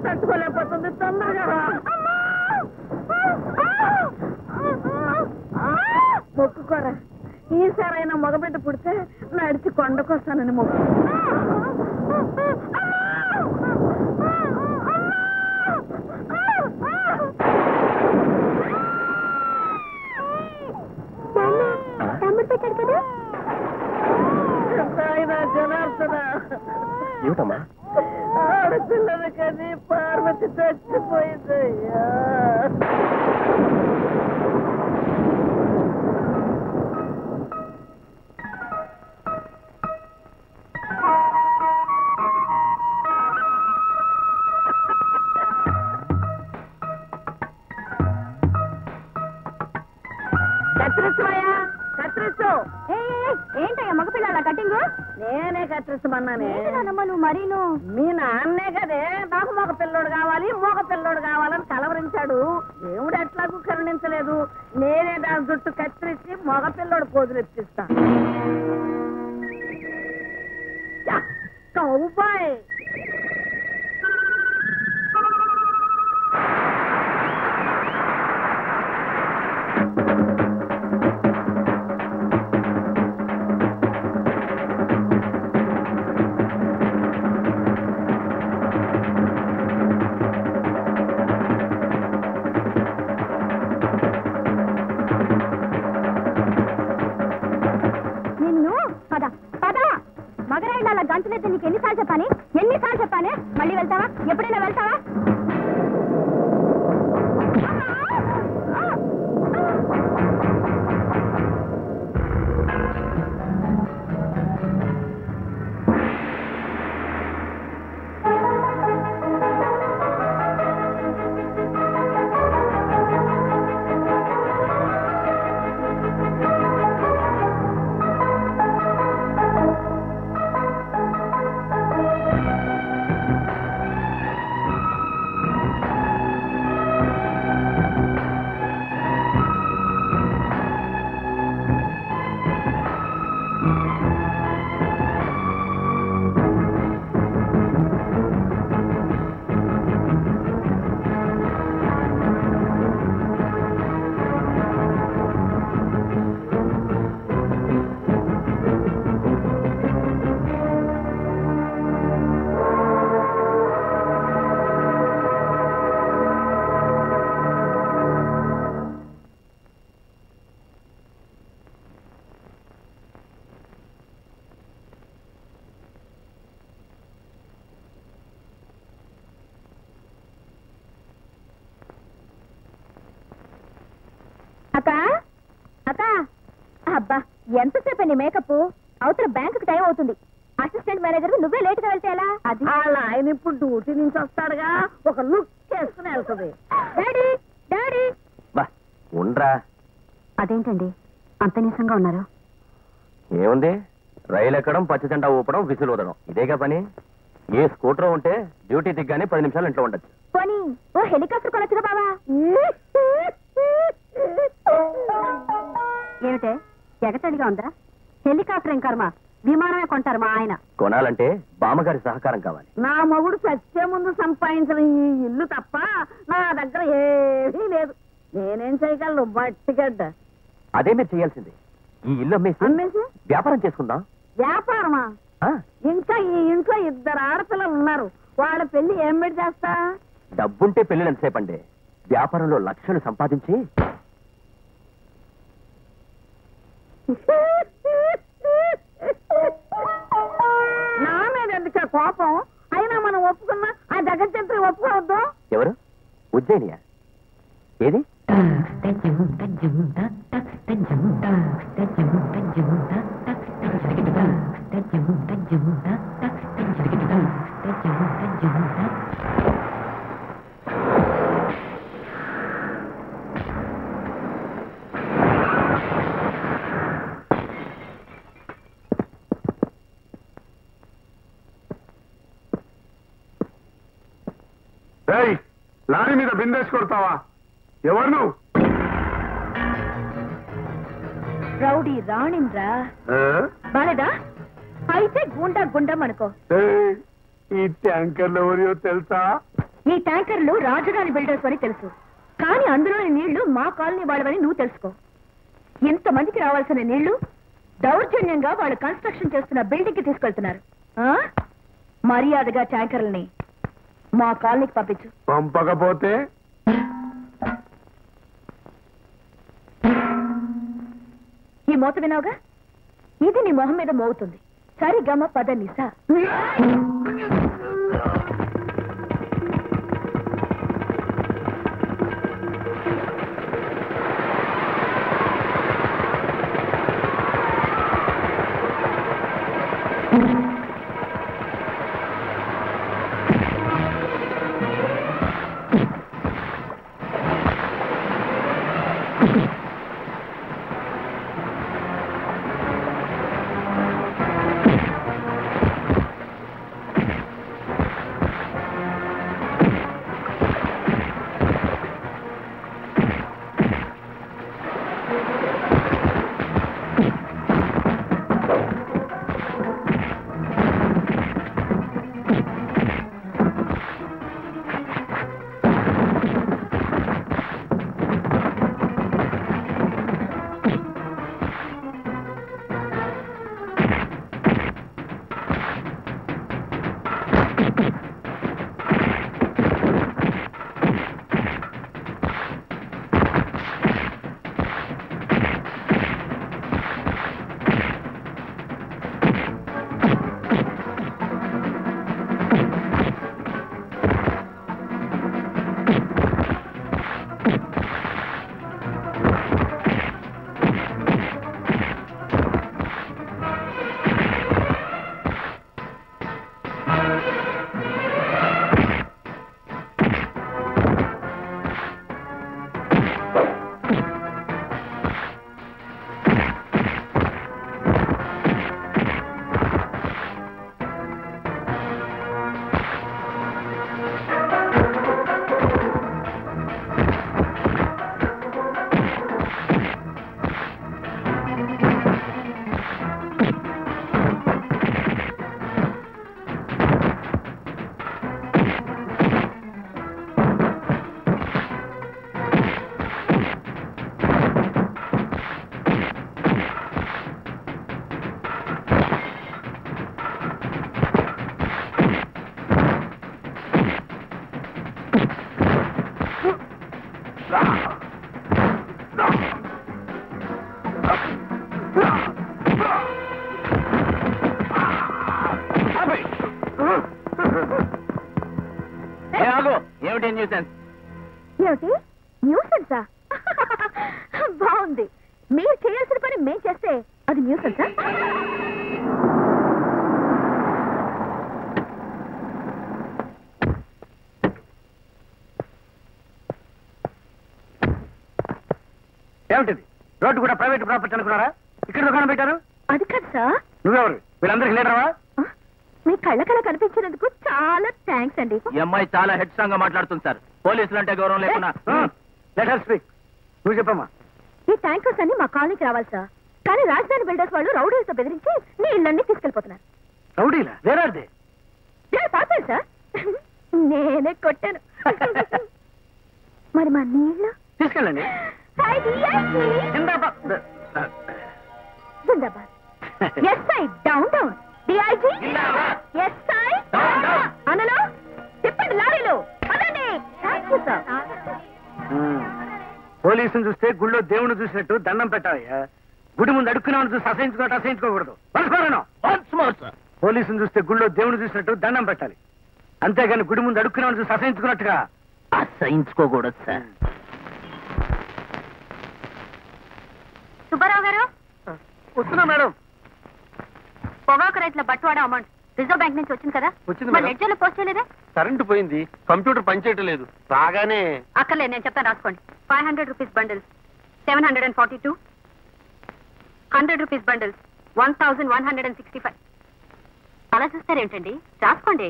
తట్టుకోలేకపోతుంది. తొందరగా మొక్కుకోరా. ఈసారైనా మగబిడ్డ పుడితే నడిచి కొండకొస్తానని మొక్కు. ఏమిటమ్మా? ఆడపిల్లలు కానీ పార్వతి చచ్చిపోయిందయ్యా. కత్తిరిస్తాయా? కత్తిరిస్తూ. ఏంటయ్యా మగపిల్లల కటింగ్? నేనే కత్తిరిస్తామన్నానే. నువ్వు మరీను మీ నాన్నే కదే నాకు మగ పిల్లోడు కావాలి మగ పిల్లోడు కావాలని కలవరించాడు. దేవుడు ఎట్లాగూ కరుణించలేదు. నేనే దాని జుట్టు కత్తిరించి మగ పిల్లోడు కోదులెత్తిస్తా. కౌబాయ్ గంటలైతే నీకు ఎన్నిసార్లు చెప్పానే? మళ్ళీ వెళ్తావా? ఎప్పుడైనా వెళ్తావా? అబ్బా ఎంతసేపు నీ మేకప్? అవతల బ్యాంకుకి టైం అవుతుంది. అసిస్టెంట్ మేనేజర్ నువ్వే లేట్ గా వెళ్తే ఎలా? అది ఆయన ఇప్పుడు డ్యూటీ నుంచి వస్తాడుగా, ఒక లుక్ చేసుకుని వెళ్తుంది. డాడీ డాడీ ఉండరా. అదేంటండి అంత నీసంగా ఉన్నారు? ఏముంది, రైలు ఎక్కడం, పచ్చజెండా ఊపడం, విసులు ఊదడం, ఇదేగా పని. ఏ స్కూటర్ ఉంటే డ్యూటీ దిగ్గానే 10 నిమిషాలు ఇంట్లో ఉండొచ్చు. పోనీ ఓ హెలికాప్టర్ కొనొచ్చుగా బావా. ఏమిటే ఎగతడిగా ఉందా? హెలికాప్టర్ ఏం కర్మ, విమానమే కొంటారు మా ఆయన. కొనాలంటే బామ్మగారి సహకారం కావాలి. నా మొగుడు చచ్చే ముందు సంపాదించిన ఈ ఇల్లు తప్ప నా దగ్గర ఏమీ లేదు. నేనేం చేయగలను? బట్టిగడ్డ. అదే మీరు చేయాల్సింది. ఈ ఇల్లు అమ్మేసి వ్యాపారం చేసుకుందాం. వ్యాపారమా? ఇంకా ఈ ఇంట్లో 2 ఆడపిల్లలు ఉన్నారు. వాళ్ళ పెళ్లి ఏం పెట్టి చేస్తా? డబ్బుంటే పెళ్లిలు ఎంతసేపండి, వ్యాపారంలో లక్షలు సంపాదించి. నా మీద ఎందుకే కోపం? అయినా మనం ఒప్పుకున్నా ఆ జగజ్జంత్రి ఒప్పుకోవద్దు. ఎవరు? ఉజ్జయినియా? ఏది? లారీ మీద బిందేసి కొడతావా? ఎవరు నువ్వు? రౌడీ రాణింద్రా. బాలేదా? అయితే గుండా గుండం అనుకో. ఈ ట్యాంకర్లు ఎవరియో తెలుసా? ఈ ట్యాంకర్లు రాజధాని బిల్డర్స్ అని తెలుసు, కానీ అందులోని నీళ్లు మా కాలనీ వాళ్ళవని నువ్వు తెలుసుకో. ఎంతమందికి రావాల్సిన నీళ్లు దౌర్జన్యంగా వాళ్ళు కన్స్ట్రక్షన్ చేస్తున్న బిల్డింగ్ కి తీసుకెళ్తున్నారు. మర్యాదగా ట్యాంకర్లని మా కాలనీకి పంపించు. పంపకపోతే ఈ మోత వినావుగా, ఇది నీ మొహం మీద మోగుతుంది. సరిగమ పద నిసా. ఏమిటి న్యూసెన్సా? బాగుంది. మీరు చేయాల్సిన పని మేం చేస్తే అది న్యూసెన్సా? ఏమిటిది? రోడ్డు కూడా ప్రైవేట్ ప్రాపర్టీ అనుకున్నారా? ఇక్కడ దుకాణం పెట్టారు. అది కాదు సార్. నువ్వెవరు? వీళ్ళందరికీ లీడర్వా? మీ కళ్ళ కనిపించినందుకు చాలా థ్యాంక్స్ అండి. ఈ అమ్మాయి చాలా హెడ్ సాంగ్ గా మాట్లాడుతుంది సార్. పోలీసులు అంటే గౌరవం లేకుండా. Let her speak. నువ్వు చెప్పమ్మా. ఈ ట్యాంకర్స్ అన్ని మా కాలనీకి రావాలి సార్, కానీ రాజధాని బిల్డర్స్ వాళ్ళు రౌడీలతో బెదిరించి నీ ఇళ్ళన్నీ తీసుకెళ్లిపోతున్నారు. రౌడీలా? వేరాడితే పాపారు సార్, నేనే కొట్టాను. మరి మా నీళ్ళు తీసుకెళ్ళండి. జిందాబాద్. SI down down. DIG SI అనలో చెప్పండి. లారీలు పదండి. పోలీసుని చూస్తే గుళ్ళో దేవుని చూసినట్టు దండం పెట్టాలయ్యా. గుడి ముందు అడుక్కున్నామని చూసి అసహించుకోకూడదు. పోలీసుని చూస్తే గుళ్ళో దేవుని చూసినట్టు దండం పెట్టాలి, అంతేగాని గుడి ముందు అడుక్కున్నామని చూసి అసహించుకున్నట్టుగా అసహించుకోకూడదు సార్. సుబ్బారావు గారు వస్తున్నా మేడం. పొగాకు రైతుల బట్వాడ అమౌంట్ రిజర్వ్ బ్యాంక్ నుంచి వచ్చింది కదా, వచ్చింది మరి లెడ్జర్లో పోస్ట్ చేయలేదా? కరెంటు పోయింది, కంప్యూటర్ పనిచేయటం లేదు. రాగానే అక్కర్లేదు, నేను చెప్తాను రాసుకోండి. 500 రూపీస్ బండిల్స్ 742, 100 రూపీస్ బండిల్స్ 1165. అలా చూస్తారేంటండి, రాసుకోండి.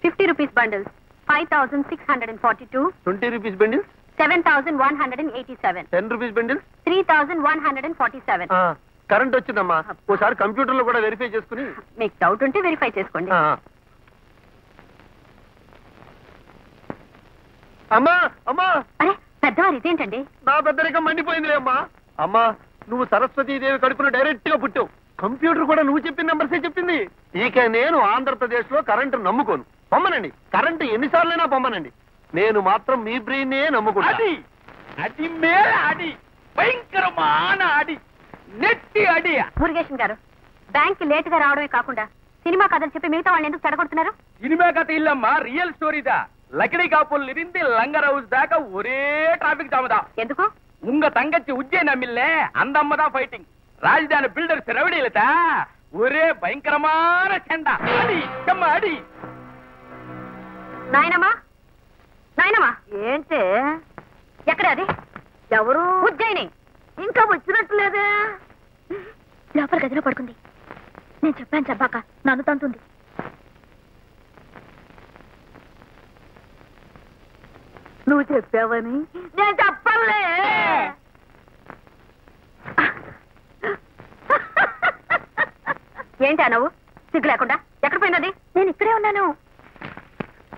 50 rupees bundles 5642, 20 rupees bundles 7187, 10 rupees bundles 3147. Current వచ్చిందమ్మా, ఓసారి కంప్యూటర్ లో కూడా వెరిఫై చేసుకుని. మీకు డౌట్ ఉంటే వెరిఫై చేసుకోండి. అమ్మా అమ్మా అరే పెద్దవారు ఇదేంటండి? నా పెద్దరికం మండిపోయిందిలే అమ్మా. అమ్మా నువ్వు సరస్వతీదేవి కడుపున డైరెక్ట్ గా పుట్టావు. కంప్యూటర్ కూడా నువ్వు చెప్పిన నెంబర్సే చెప్పింది. ఇక నేను ఆంధ్రప్రదేశ్ లో కరెంటు నమ్ముకోను. పొమ్మనండి, కరెంటు ఎన్నిసార్లైనా పొమ్మనండి. నేను మాత్రం మీ బ్రెయిన్ నమ్ముకుంటా. అది మేల అడి, భయంకరமான అడి, నెట్టి అడి. మురుగేశన్ గారు, బ్యాంక్ లేట్ గా రావడమే కాకుండా సినిమా కథలు చెప్పి మిగతా వాళ్ళని ఎందుకు చెడగొడుతున్నారు? సినిమా కథ ఇల్లమ్మా, రియల్ స్టోరీదా. లకడి కాపుల్ ఇరింది లంగర్ హౌస్ దాకా ఒరే ట్రాఫిక్ జామదా. ఎందుకు? உங்க தங்கச்சி உஜ்ஜயினி அம்மில்ல, அந்த அம்மா தான் ஃபைட்டிங். ராஜதானி பில்டர்ஸ் ரவடியிலதா ஒரே பயங்கரமான சண்டை. அடி கம்மா அடி. నాయనమ్మా, నాయనమ్మా, ఏంటి? ఎక్కడ అది? ఎవరు? ఉజ్జయిని ఇంకా వచ్చినట్లేదే. లోపల గదిలో పడుకుంది. నేను చెప్పాను చెప్పాక నన్ను తంతుంది. నువ్వు చెప్పావని నేను చెప్పలే. ఏంటి నువ్వు సిగ్గు లేకుండా? ఎక్కడ పోయినది? నేను ఇక్కడే ఉన్నాను.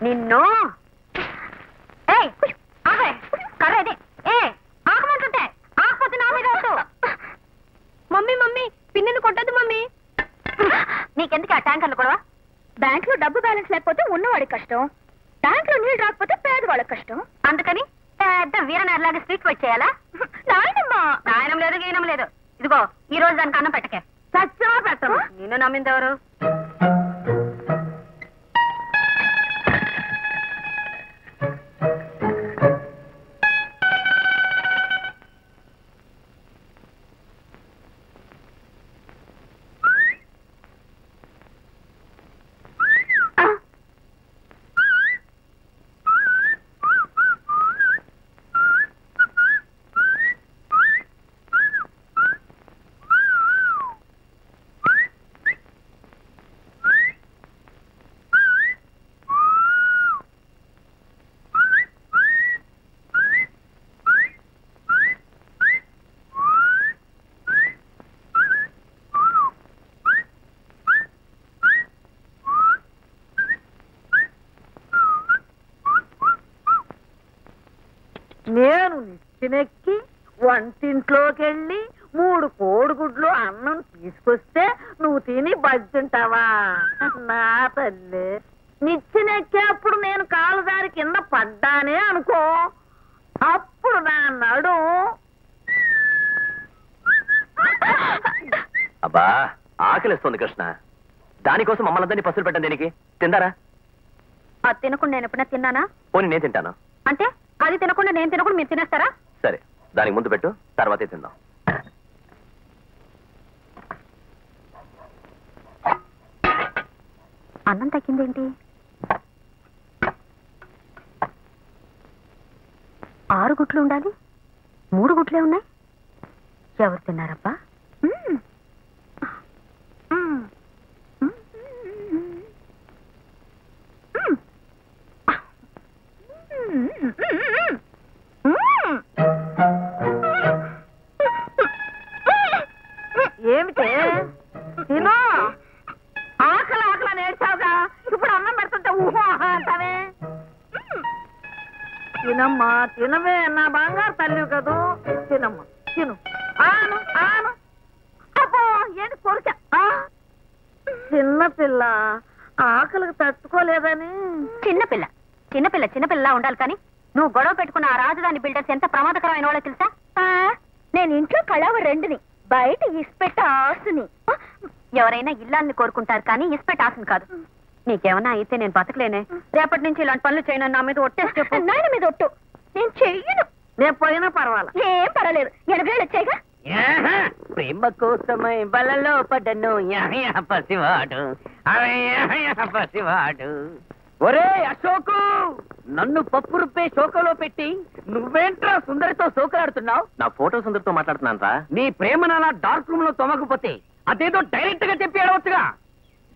నిన్ను కర్రది ఆకమంటుంటే ఆకపోతే నా మీద వద్దు. మమ్మీ మమ్మీ పిన్నిని కొట్టద్దు మమ్మీ. నీకెందుకు ఆ ట్యాంకర్లు కూడా? బ్యాంక్ లో డబ్బు బ్యాలెన్స్ లేకపోతే ఉన్నవాడికి కష్టం, ట్యాంక్ లో నీళ్ళు రాకపోతే పేదవాళ్ళకి కష్టం. అందుకని పెద్ద వీరనర్లాగా స్ట్రీట్ ఫైట్ చేయాలా? నాయనమ్మా, నాయనం లేదు గీనం లేదు. ఇదిగో ఈ రోజు దానికి అన్నం పెట్టకే. సత్యమా పెట్టను. నిన్ను నమ్మింది ఎవరు? నేను నిచ్చినెక్కి వంటింట్లోకి వెళ్ళి 3 కోడిగుడ్లు అన్నం తీసుకొస్తే నువ్వు తిని బజ్జుంటావా? నా తల్లి, నిచ్చినెక్కేప్పుడు నేను కాలుదారి కింద పడ్డానే అనుకో, అప్పుడు నా నడు. అబ్బా ఆకలిస్తుంది కృష్ణ, దానికోసం మమ్మల్ని అందరినీ పసులు పెట్టండి. దేనికి? తిందారా? అది తినకుండా నేను ఎప్పుడైనా తిన్నానా? పోనీ నేను తింటాను. అంటే అది తినకుండా నేను తినకుండా మీరు తినేస్తారా? సరే, దానికి ముందు పెట్టు, తర్వాతే తిందాం. అన్నం తగ్గిందేంటి? 6 గుట్లు ఉండాలి, 3 గుట్లే ఉన్నాయి. ఎవరు తిన్నారబ్బా? ఏమిటే తిను. ఆకలి ఆకలి నేర్చావుగా, ఇప్పుడు అన్నం పెడుతుంటే ఊహో అంటావే. తినమ్మా, తినవే, నా బంగారు తల్లి కదూ. తినమ్మా, తిను. ఆను ఆను. అబ్బో ఏంటి కొరిక. చిన్నపిల్ల ఆకలికి తట్టుకోలేదని. చిన్నపిల్ల చిన్నపిల్ల చిన్నపిల్ల ఉండాలి కానీ నువ్వు గొడవ పెట్టుకున్న ఆ రాజధాని బిల్డర్స్ ఎంత ప్రమాదకరమైన వాళ్ళో తెలుసా? నేను ఇంట్లో కళావ 2ని, బయట ఇస్పెట్ట ఆసుని. ఎవరైనా ఇల్లాన్ని కోరుకుంటారు కానీ ఇస్పెట్ట ఆసుని కాదు. నీకేమన్నా అయితే నేను బతకలేనే. రేపటి నుంచి ఇలాంటి పనులు చేయను. నా మీద ఒట్టేసి చెప్పు. నాయన మీద ఒట్టు. నేను చెయ్యను. నేను పోయినా పర్వాలా? ఏం పర్వాలేదు. 80 వచ్చాయిగా. ప్రేమ కోసమై బలలో పడ్డను పసివాడు పసివాడు. ఒరే అశోకు, నన్ను పప్పు రుబ్బే శోకలో పెట్టి నువ్వేంట్రా సుందరితో శోకలాడుతున్నావు? నా ఫోటో సుందరితో మాట్లాడుతున్నాను రా. నీ ప్రేమను అలా డార్క్ రూమ్ లో తొమకపోతే అదేదో డైరెక్ట్ గా చెప్పి అడవచ్చుగా.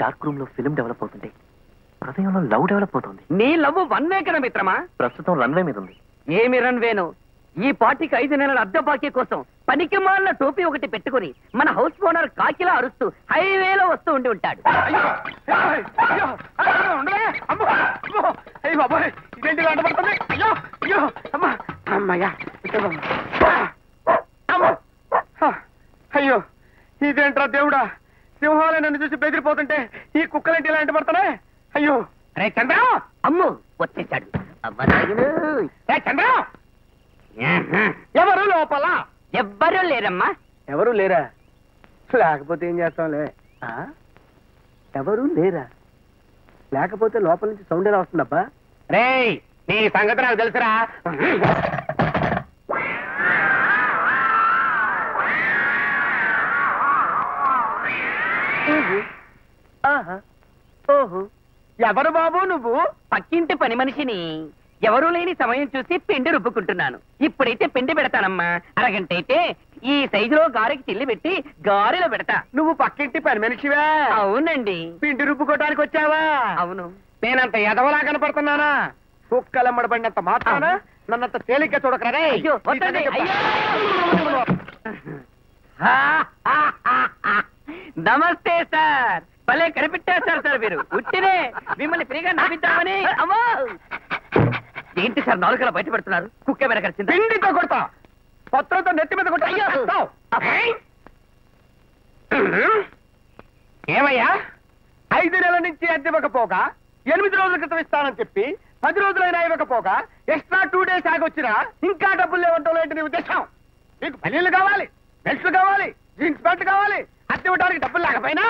డార్క్ రూమ్ లో ఫిల్మ్ డెవలప్ అవుతుంది, హృదయంలో లవ్ డెవలప్ అవుతుంది. నీ లవ్ 1 వే కదా మిత్రమా? ప్రస్తుతం రన్వే మీద ఉంది. ఏమి రన్వేను? ఈ పార్టీకి 5 నెలల అద్దె బాకీ కోసం పనికి మాలిన టోపీ ఒకటి పెట్టుకుని మన హౌస్ ఓనర్ కాకిలా అరుస్తూ హైవేలో వస్తూ ఉండి ఉంటాడు. ఇదేంటి వెంటబడుతుంది? అయ్యో అయ్యో అమ్మా అమ్మయ్యా అమ్మో అయ్యో ఇదేంట్రా దేవుడా సింహాలే నన్ను చూసి బెదిరిపోతుంటే ఈ కుక్కలేంటి ఇలా ఇంటి పడతానే అయ్యో రే చంద్రం అమ్ము వచ్చేసాడు అవ్వరాయుడు రే చంద్రం ఎవరు లోపల ఎవ్వరూ లేరమ్మా ఎవరు లేరా లేకపోతే ఏం చేస్తాంలే ఎవరు లేరా లేకపోతే లోపల నుంచి సౌండ్ ఎలా వస్తుందబ్బా రేయ్ నీ సంగతి నాకు తెలుసురా ఓహో ఎవరు బాబు నువ్వు పక్కింటి పని మనిషిని ఎవరూ లేని సమయం చూసి పిండి రుబ్బుకుంటున్నాను ఇప్పుడైతే పిండి పెడతానమ్మా అరగంట అయితే ఈ సైజులో గారెకి చిల్లి పెట్టి గారెలో పెడతా నువ్వు పక్కింటి పని మనిషివా అవునండి పిండి రుబ్బుకోవడానికి వచ్చావా అవును నేనంత ఎదవలా కనపడుతున్నానా కుక్కలమ్మడబడినంత మాత్రాన నన్నంత తేలిగ్గా చూడకరా అయ్యో, వద్దండి, అయ్యో. నమస్తే సార్ భలే కనిపెట్టేస్తారు సార్ మీరు ఉట్టినే మిమ్మల్ని ఫ్రీగా నవ్విద్దామని అమ్మో ఏంటి సార్ నాలుకలా బయట పెడుతున్నారు కుక్క వెనకరిచింది పిండితో కొడతా పత్రంతో నెత్తి మీద కొట్టా అయ్యో. ఏమయ్యా 5 నెలల నుంచి అద్దె ఇవ్వకపోగా 8 రోజుల క్రితం ఇస్తానని చెప్పి 10 రోజులైనా ఇవ్వకపోగా ఎక్స్ట్రా 2 డేస్ ఆగొచ్చినా ఇంకా డబ్బులు లేవంటో ఏంటి నీ ఉద్దేశం నీకు పల్లీలు కావాలి బెల్ట్లు కావాలి జీన్స్ ప్యాంట్ కావాలి అద్దె ఇవ్వడానికి డబ్బులు లేకపోయినా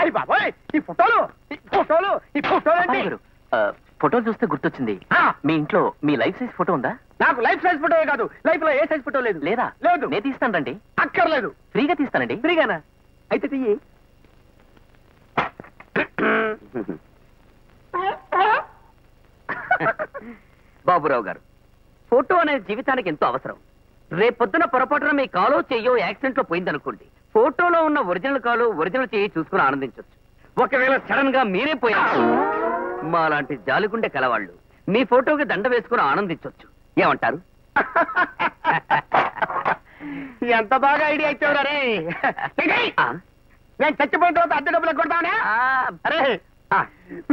అయ్యి బాబోయ్ ఈ ఫోటోలు ఏంటి ఫోటో చూస్తే గుర్తొచ్చింది మీ ఇంట్లో మీ లైఫ్ సైజ్ ఫోటో ఉందా నాకు లైఫ్ సైజ్ ఫోటో కాదు లైఫ్ లో ఏ సైజ్ ఫోటో లేదు లేదా లేదు నేను తీస్తానండి అక్కర్లేదు ఫ్రీగా తీస్తానండి ఫ్రీగానా అయితే తీయి బాబురావు గారు ఫోటో అనేది జీవితానికి ఎంతో అవసరం రేపొద్దున పొరపాటున మీ కాలో చెయ్యో యాక్సిడెంట్ లో పోయిందనుకోండి ఫోటోలో ఉన్న ఒరిజినల్ కాలు ఒరిజినల్ చెయ్యి చూసుకుని ఆనందించవచ్చు ఒకవేళ సడన్ గా మీరే పోయారు మా లాంటి జాలిగుండె కలవాళ్ళు మీ ఫోటోకి దండ వేసుకుని ఆనందించవచ్చు ఏమంటారు ఎంత బాగా ఐడియా ఇచ్చావురా రే నేను చచ్చిపోయిన తర్వాత అద్దె డబ్బులు కొడతానే అరే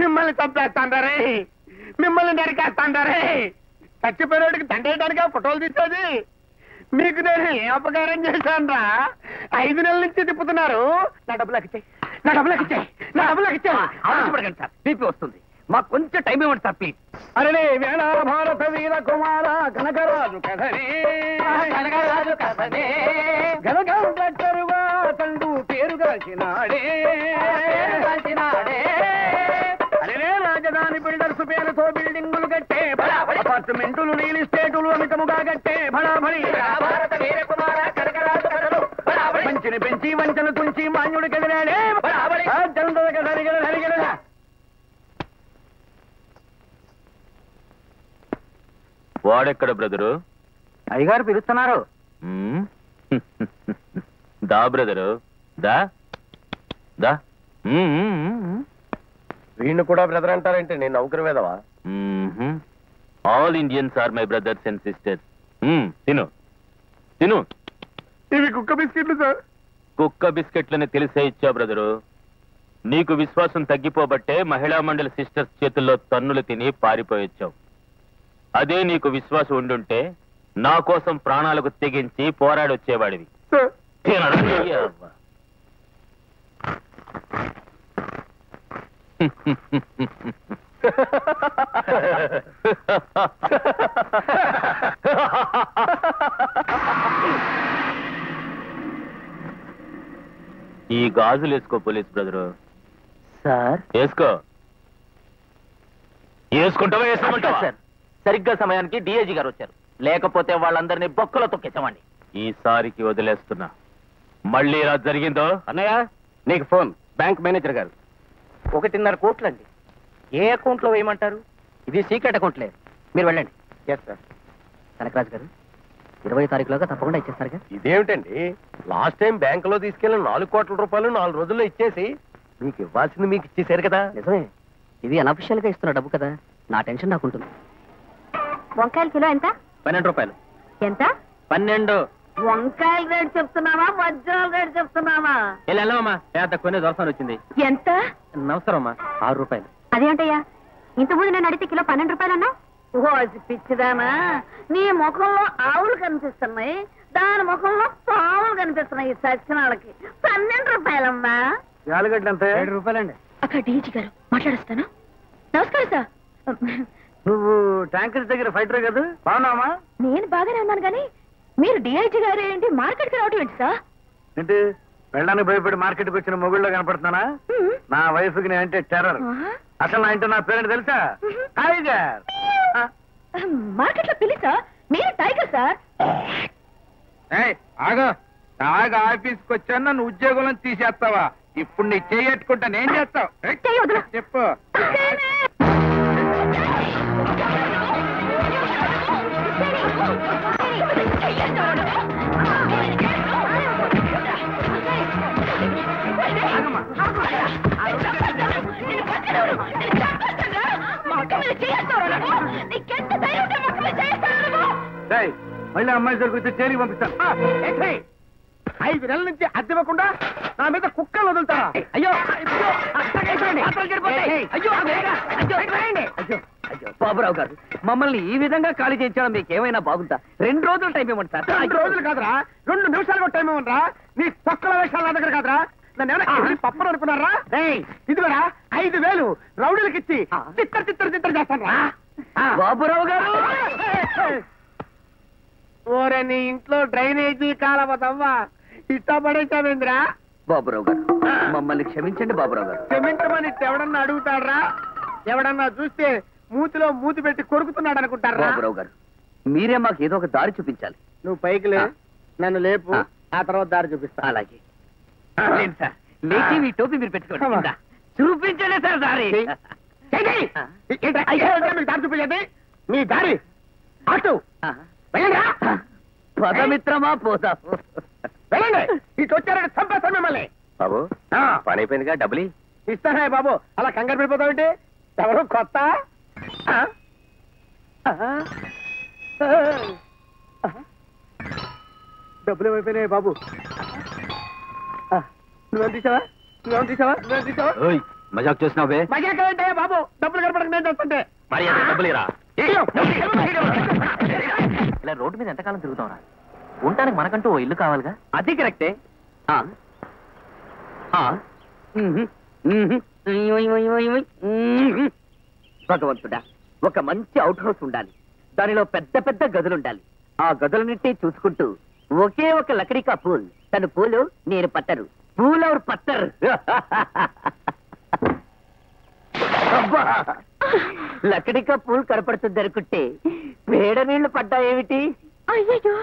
మిమ్మల్ని చంపేస్తాను రే మిమ్మల్ని నరికేస్తాను రే చచ్చిపోయినోడికి దండేయడానికి ఫోటోలు తీసేది మీకు నేను ఏ అపకారం చేశాను రా 5 నెలల నుంచి తిప్పుతున్నారు నా డబ్బులకు ఇచ్చాయి నా డబ్బులకు ఇచ్చాయి నా డబ్బులకు ఇచ్చాయి ఆలోచపడకండి సార్ బీపీ వస్తుంది మాకు కొంచెం టైం ఇవ్వండి సార్ ప్లీజ్ అరే వేళ భారత వీర కుమార కనకరాజు కథనే కనకరాజు కథనే గనగంటరుగా తండు పేరుగాల్చినాడే అరే రాజధాని బిల్డర్స్ పేరుతో బిల్డింగులు కట్టే అపార్ట్మెంటులు రియల్ ఎస్టేటులు అమితముగా కట్టే బడాబడి భారత వీర కుమార కనకరాజు కథలు మంచిని పెంచి వంచన తుంచి మాన్యుడు కదిలాడే సరిగల వాడెక్కడ బ్రదరు అయ్యగారు పిలుస్తున్నారు దా బ్రదరు దా దా వీణ్ణి కూడా బ్రదర్ అంటారంటే నేను నౌకరు వేదవా all Indians are my brothers and sisters తిను తిను ఇవి కుక్క బిస్కెట్లు సార్ కుక్క బిస్కెట్లని తెలిసే ఇచ్చా బ్రదరు నీకు విశ్వాసం తగ్గిపోబట్టే మహిళా మండలి సిస్టర్స్ చేతుల్లో తన్నులు తిని పారిపోయొచ్చావు అదే నీకు విశ్వాసం ఉండుంటే నా కోసం ప్రాణాలకు తెగించి పోరాడొచ్చేవాడివి ఈ గాజులు వేసుకో పోలీస్ బ్రదరు సార్ వేసుకో వేసుకుంటావా వేసుకోమంటావా సార్ సరిగ్గా సమయానికి డిఐజీ గారు వచ్చారు లేకపోతే వాళ్ళందరినీ బొక్కలో తొక్కేసామండి ఈసారికి వదిలేస్తున్నా మళ్ళీ ఇలా జరిగిందో అన్నయ్య నీకు ఫోన్ బ్యాంక్ మేనేజర్ గారు 1.5 కోట్లండి ఏ అకౌంట్ లో వేయమంటారు ఇది సీక్రెట్ అకౌంట్లే మీరు వెళ్ళండి ఎస్ సార్ కనకరాజు గారు 20 తారీఖులోగా తప్పకుండా ఇచ్చేస్తారుగా ఇదేమిటండి లాస్ట్ టైం బ్యాంకులో తీసుకెళ్లిన 4 కోట్ల రూపాయలు 4 రోజుల్లో ఇచ్చేసి మీకు ఇవ్వాల్సింది మీకు ఇచ్చేసారు కదా నిజమే ఇది అనఫిషియల్ గా ఇస్తున్న డబ్బు కదా నా టెన్షన్ నాకుంటుంది వంకాయల కిలో ఎంత 12 రూపాయలు ఎంత 12 వంకాయల రేటు చెప్తున్నావా వజ్రాల రేటు చెప్తున్నావా వెళ్ళమ్మా పేద కొన్ని దొరసారి వచ్చింది ఎంత నమస్కారం అమ్మా 6 రూపాయలు అదేంటయ్యా ఇంతకుముందు నేను అడిగితే కిలో 12 రూపాయలు అన్నా పిచ్చిదానా, నీ ముఖంలో ఆవులు కనిపిస్తున్నాయి, దాని ముఖంలో పావులు కనిపిస్తున్నాయి. ఈ సచ్చినాళ్ళకి 12 రూపాయలమ్మా. యాలగడ్డ అంతే 7 రూపాయలండి. అక్కడ డీజీ గారు మాట్లాడేస్తాను. నమస్కారం సార్. నువ్వు ట్యాంకర్ దగ్గర ఫైటర్ కదా, బాగున్నావా? నేను బాగానే ఉన్నాను కానీ మీరు డిఐజీ గారు ఏంటి మార్కెట్కి రావటం ఏంటి సార్? ఏంటి వెళ్ళడానికి భయపడి మార్కెట్కి వచ్చిన మొగుళ్ళో కనపడుతున్నానా? నా వైఫ్ కి అంటే టెర్రర్. అసలు నా ఇంటి నా పేరెంట్ తెలుసా? టైగర్. మార్కెట్ లో పిలి సార్, మీరు టైగర్ సార్. ఆగా బాగా ఆఫీస్కి వచ్చాను, నన్ను ఉద్యోగంలో తీసేస్తావా? ఇప్పుడు నీ చేయట్టుకుంటా నేను చేస్తావు చెప్పు. మళ్ళీ అమ్మాయి దొరికి చేరికి పంపిస్తాను. 5 నెలల నుంచి అద్దె ఇవ్వకుండా నా మీద కుక్కలు వదులుతారా? అయ్యో బాబురావు గారు, మమ్మల్ని ఈ విధంగా ఖాళీ చేయించడం మీకు ఏమైనా బాగుందా? 2 రోజులు టైం ఇవ్వండి సార్. 2 రోజులు కాదురా, 2 నిమిషాలు కూడా టైం ఇవ్వరా? నీ కుక్కల వేషాలు నా దగ్గర కాదురా. నన్ను ఏమైనా పప్పని అనుకున్నారా? ఇది కూడా 5,000 రౌడీలకి ఇచ్చి చిత్తర్ చేస్తాను రా. బాబురావు గారు, ఓరే నీ ఇంట్లో డ్రైనేజీ కాలవదవ్వా ఇష్టపడేసావేంద్రా? బాబురావు గారు, మమ్మల్ని క్షమించండి బాబురావు గారు. క్షమించమని ఎవడన్నా అడుగుతాడ్రా? ఎవడన్నా చూస్తే మూతిలో మూతి పెట్టి కొరుకుతున్నాడు అనుకుంటారా? బాబురావు గారు, మీరే మాకు ఏదో ఒక దారి చూపించాలి. నువ్వు పైకి లే, నన్ను లేపు, ఆ తర్వాత దారి చూపిస్తా. అలాగే సార్. లేచి మీ టోపీ మీరు పెట్టుకోండి. చూపించండి సార్ దారి. మీకు దారి చూపించండి. మీ దారి అటు పదమిత్రమా పోదాం. వెళ్ళండి. ఇటు వచ్చారంటే చంపేస్తాను మిమ్మల్ని. బాబు పని అయిపోయిందిగా, డబ్బులు ఇస్తానా బాబు? అలా కంగారు పడిపోతావేంటి? ఎవరు కొత్త? డబ్బులు ఏమైపోయినాయి బాబు? నువ్వేం తీసావా? మజాక్ చేసినావే? మజాక్ ఏంటే బాబు? డబ్బులు కనపడక నేను చేస్తుంటే మరి డబ్బులు ఇరా. ఇలా రోడ్డు మీద ఎంతకాలం తిరుగుతావురా? ఉండటానికి మనకంటూ ఓ ఇల్లు కావాలిగా. అది కరెక్టే. భగవంతుడా, ఒక మంచి అవుట్ హౌస్ ఉండాలి. దానిలో పెద్ద పెద్ద గదులుండాలి. ఆ గదులన్నింటి చూసుకుంటూ ఒకే ఒక లకడీకా పూల్. తను పూలు, నేను పట్టరు. పూల్ ఎవరు పట్టరు. లకడీకా పూల్ కనపడుతుంది అనుకుంటే వేడ నీళ్లు పడ్డాయేమిటి? అయ్యో,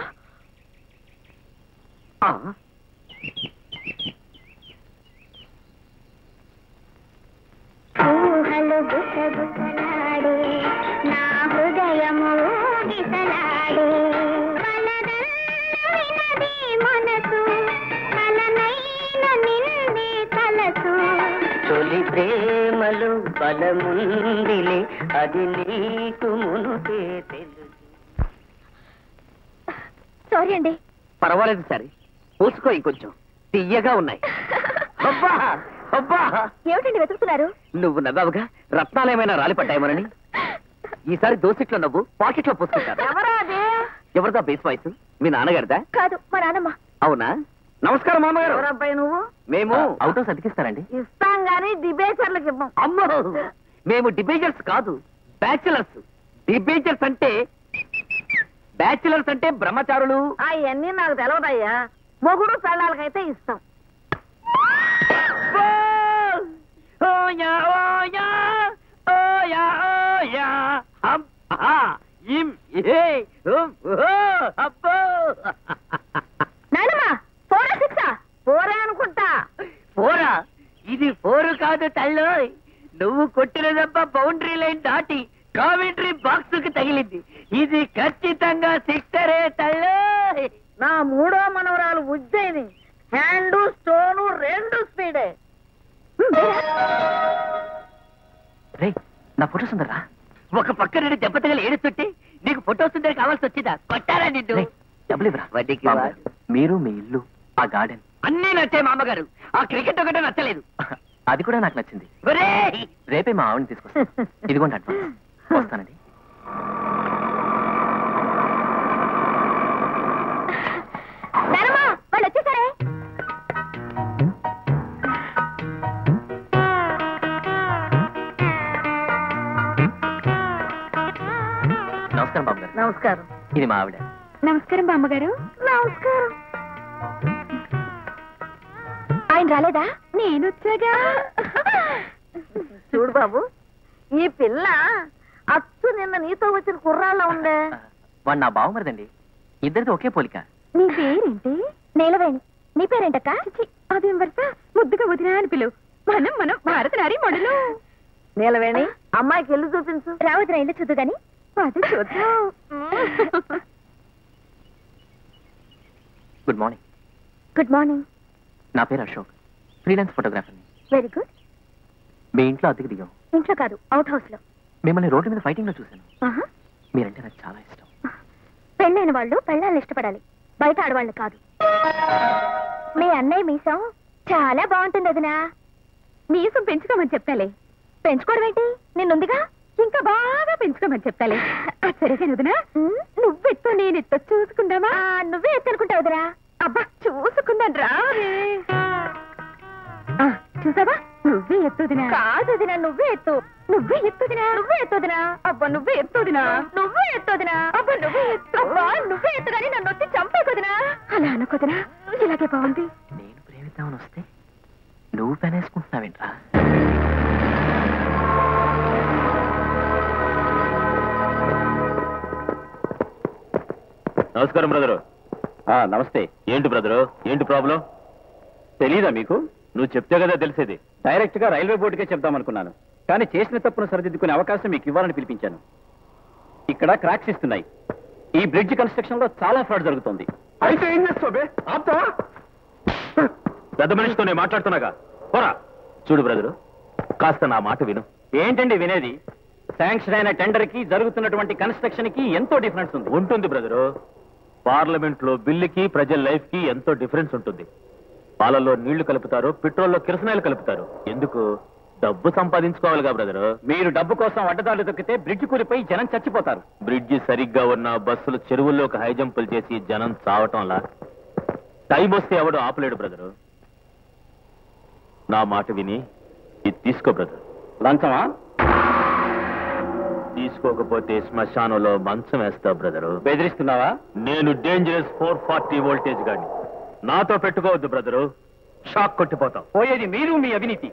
ఊహలు గుసగుసలాడే నా హృదయము గిసలాడే వినది మనసు కలనైన నింది తలసు తొలి ప్రేమలు బలముందిలే అది నీకు మునుపే తెలుసు. సారీ అండి. పర్వాలేదు సరే, పూసుకో ఇంకొంచెం తీయగా ఉన్నాయి. అబ్బా అబ్బా, ఏమిటండి వెతుకుతున్నారు? నువ్వు నవ్వావుగా, రత్నాలేమైనా రాలిపడ్డాయేమోనని. ఈసారి దోసిట్లో నవ్వు పాకెట్లో పోసుకుంటారు. ఎవరా అది? ఎవరిదా బేస్ వాయిస్? మీ నాన్నగారిదా? కాదు, మా నాన్నమ్మ. అవునా? నమస్కారం మామగారు. ఎవరబ్బాయి నువ్వు? మేము అవుట్ హౌస్ అతికిస్తారండి. ఇస్తాం గానీ డిబేచర్లకు ఇవ్వం. అమ్మో, మేము డిబేజర్స్ కాదు, బ్యాచులర్స్. డిబేజర్స్ అంటే బ్యాచులర్స్ అంటే బ్రహ్మచారులు. అవన్నీ నాకు తెలవదయ్యా. మొగుడు పెళ్ళాలకైతే ఇస్తాం. నాన్నమ్మ, 4 or 6? పోరే అనుకుంటా. పోరా, ఇది 4 కాదు తల్లో. నువ్వు కొట్టిన దెబ్బ బౌండరీ లైన్ దాటి కామెంటరీ బాక్స్ కి తగిలింది. ఇది ఖచ్చితంగా 6 తల్లో. నా 3వ మనవరాలు ఉజ్జయిని. Hand stone 2 స్పీడే. నా ఫోటోస్ ఉందరా? ఒక పక్క నుండి దెబ్బ తగిలి ఏడుస్తుంటే నీకు ఫోటోస్ ఉందని కావాల్సి వచ్చిందా? కొట్టారా నిన్ను? డబ్బులు ఇవ్వరా. వడ్డీకి మీరు, మీ ఇల్లు, ఆ గార్డెన్ అన్నీ నచ్చాయి మామగారు. ఆ క్రికెట్ ఒకటే నచ్చలేదు. అది కూడా నాకు నచ్చింది. ఒరేయ్! రేపే మా ఆవిడని తీసుకొస్తాను. ఇదిగోండి అడ్వాన్స్. వస్తానండి. నమస్కారం బామ్మగారు. నమస్కారం. ఇది మా ఆవిడ. నమస్కారం బామ్మగారు. నమస్కారం. ఆయన రాలేదా? నేను వచ్చాగా. చూడు బాబు, ఈ పిల్ల అచ్చు నిన్న నీతో వచ్చిన కుర్రాళ్ళ ఉండే. వాడు నా బావమరిదండి. ఇద్దరితో ఒకే పోలిక. నీ పేరేంటి? నీలవేణి. నీ పేరేంటక్క? అదేం వరుస? ముద్దుగా వదినా అని పిలువు. మనం భారత నారి మొడలు. నీలవేణి, అమ్మాయికి ఇల్లు చూపించు. రావద్దురా, ఇల్లు చూద్దు గాని. అది చూద్దాం. Good morning. Good morning. నా పేరు అశోక్, ఫ్రీలాన్స్ ఫోటోగ్రాఫర్ని. Very good. మీ ఇంట్లో అద్దెకి దిగాం. ఇంట్లో కాదు, అవుట్ హౌస్ లో. మిమ్మల్ని రోడ్డు మీద ఫైటింగ్ లో చూశాను. మీరంటే నాకు చాలా ఇష్టం. పెళ్ళైన వాళ్ళు పెళ్ళాలను ఇష్టపడాలి, బయట ఆడవాళ్ళు కాదు. మీ అన్నయ్య మీసం చాలా బాగుంటుంది వదినా. మీసం పెంచుకోమని చెప్తాలే. పెంచుకోవడం ఏంటి? నిన్నుందిగా, ఇంకా బాగా పెంచుకోమని చెప్తాలే. సరేగా వదినా, నువ్వెత్తో నేనెత్తో చూసుకుందామా? నువ్వే ఎత్తనుకుంటావు వదినా. అబ్బా చూసుకుందాం రా. చూసావా, నువ్వే ఎత్తుదినా. కాదు వదినా, నువ్వే ఎత్తు. నువ్వే ఎత్తుదినా. నువ్వే ఎత్తుదినా. అబ్బా నువ్వే ఎత్తుదినా. నువ్వే ఎత్తుదినా. అబ్బా నువ్వే ఎత్తు. అబ్బా నువ్వే ఎత్తుగాని నన్ను వచ్చి చంపేకుదినా. అలా అనుకోదినా, ఇలాగే బాగుంది. నేను ప్రేమిద్దామని వస్తే నువ్వు పెనేసుకుంటున్నావేంట్రా? నమస్కారం బ్రదరు. నమస్తే. ఏంటి బ్రదరు, ఏంటి ప్రాబ్లం? తెలీదా మీకు? నువ్వు చెప్తే కదా తెలిసేది. డైరెక్ట్ గా రైల్వే బోర్డుకే చెప్దామనుకున్నాను, కానీ చేసిన తప్పును సరిదిద్దుకునే అవకాశం మీకు ఇవ్వాలని పిలిపించాను. ఇక్కడ క్రాక్స్ ఇస్తున్నాయి. ఈ బ్రిడ్జ్ కన్స్ట్రక్షన్ లో చాలా ఫ్రాడ్ జరుగుతుంది. అయితే ఏం చేస్తావు? ఆపుతావా? పెద్ద మనిషితో నేను మాట్లాడుతున్నాగా, పోరా. చూడు బ్రదరు, కాస్త నా మాట విను. ఏంటండి వినేది? శాంక్షన్ అయిన టెండర్ కి జరుగుతున్నటువంటి కన్స్ట్రక్షన్ కి ఎంతో డిఫరెన్స్ ఉంది. ఉంటుంది బ్రదరు. పార్లమెంట్ లో బిల్లుకి ప్రజల లైఫ్ కి ఎంతో డిఫరెన్స్ ఉంటుంది. పాలల్లో నీళ్లు కలుపుతారు, పెట్రోల్లో కిరసనాయిలు కలుపుతారు. ఎందుకు? డబ్బు సంపాదించుకోవాలిగా బ్రదరు. మీరు డబ్బు కోసం అడ్డదారులు తొక్కితే బ్రిడ్జ్ కూలిపోయి జనం చచ్చిపోతారు. బ్రిడ్జి సరిగ్గా ఉన్న బస్సులు చెరువుల్లోకి హై జంపులు చేసి జనం చావటంలా టైం వస్తే ఎవడు ఆపలేడు బ్రదరు. నా మాట విని ఇది తీసుకో బ్రదర్. లంచమా? తీసుకోకపోతే శ్మశానంలో మంచం వేస్తా బ్రదరు. బెదిరిస్తున్నావా? నేను డేంజరస్ 440 వోల్టేజ్ గాని. నాతో పెట్టుకోవద్దు బ్రదరు, షాక్ కొట్టిపోతాం. పోయేది మీరు, మీ అవినీతి.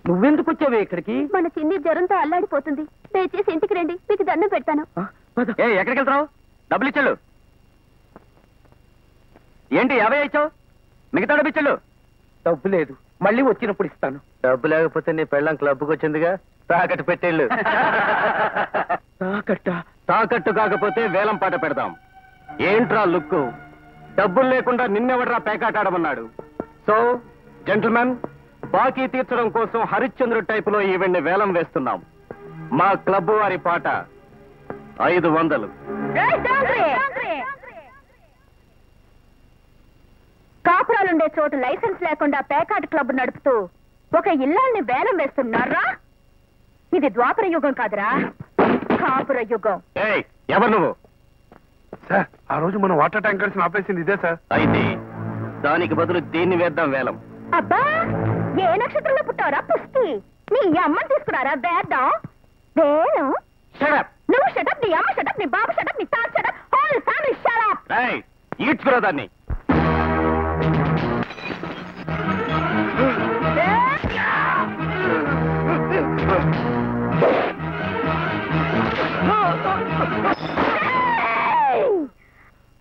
నువ్వెందుకు వచ్చావే ఇక్కడికి? మన చిన్ని జ్వరంతో అల్లాడిపోతుంది. దయచేసి ఇంటికి రండి, మీకు దండం పెడతాను. ఎక్కడికి వెళ్తావు? డబ్బులు ఇచ్చాడు. ఏంటి 50 ఇచ్చావు? మిగతా డబ్బు ఇచ్చాడు. డబ్బు లేదు, మళ్ళీ వచ్చినప్పుడు ఇస్తాను. డబ్బు లేకపోతే నీ పెళ్ళం క్లబ్కి వచ్చిందిగా, తాకట్టు పెట్టేళ్ళు. తాకట్టు కాకపోతే వేలం పాట పెడదాం. ఏంట్రా లుక్కు? డబ్బులు లేకుండా నిన్నెవడరా పేకాటాడమన్నాడు? సో జెంటిల్మెన్, బాకీ తీర్చడం కోసం హరిశ్చంద్ర టైపులో ఈవెంట్ వేలం వేస్తున్నాం. మా క్లబ్ వారి పాట 500. కాపురాలుండే చోటు లైసెన్స్ లేకుండా పేకాట క్లబ్ నడుపుతూ ఒక ఇల్లాల్ని వేలం వేస్తున్నారా? ఇది ద్వాపర యుగం కాదురా, కాపుర యుగం. ఎవరు నువ్వు? సార్, ఆ రోజు మనం వాటర్ ట్యాంకర్స్ ఆపేసింది ఇదే సార్. అయితే దానికి బదులు దీన్ని వేద్దాం వేలం. అబ్బా, ఏ నక్షత్రంలో పుట్టారా పుష్టి? నీ అమ్మని తీసుకున్నారా వేద్దాం వేలం? నువ్వు షటప్, నీ అమ్మ షటప్, నీ బాబు షటప్, నీ తాత షటప్, హోల్ ఫ్యామిలీ షటప్. ఈడ్చుకురా దాన్ని.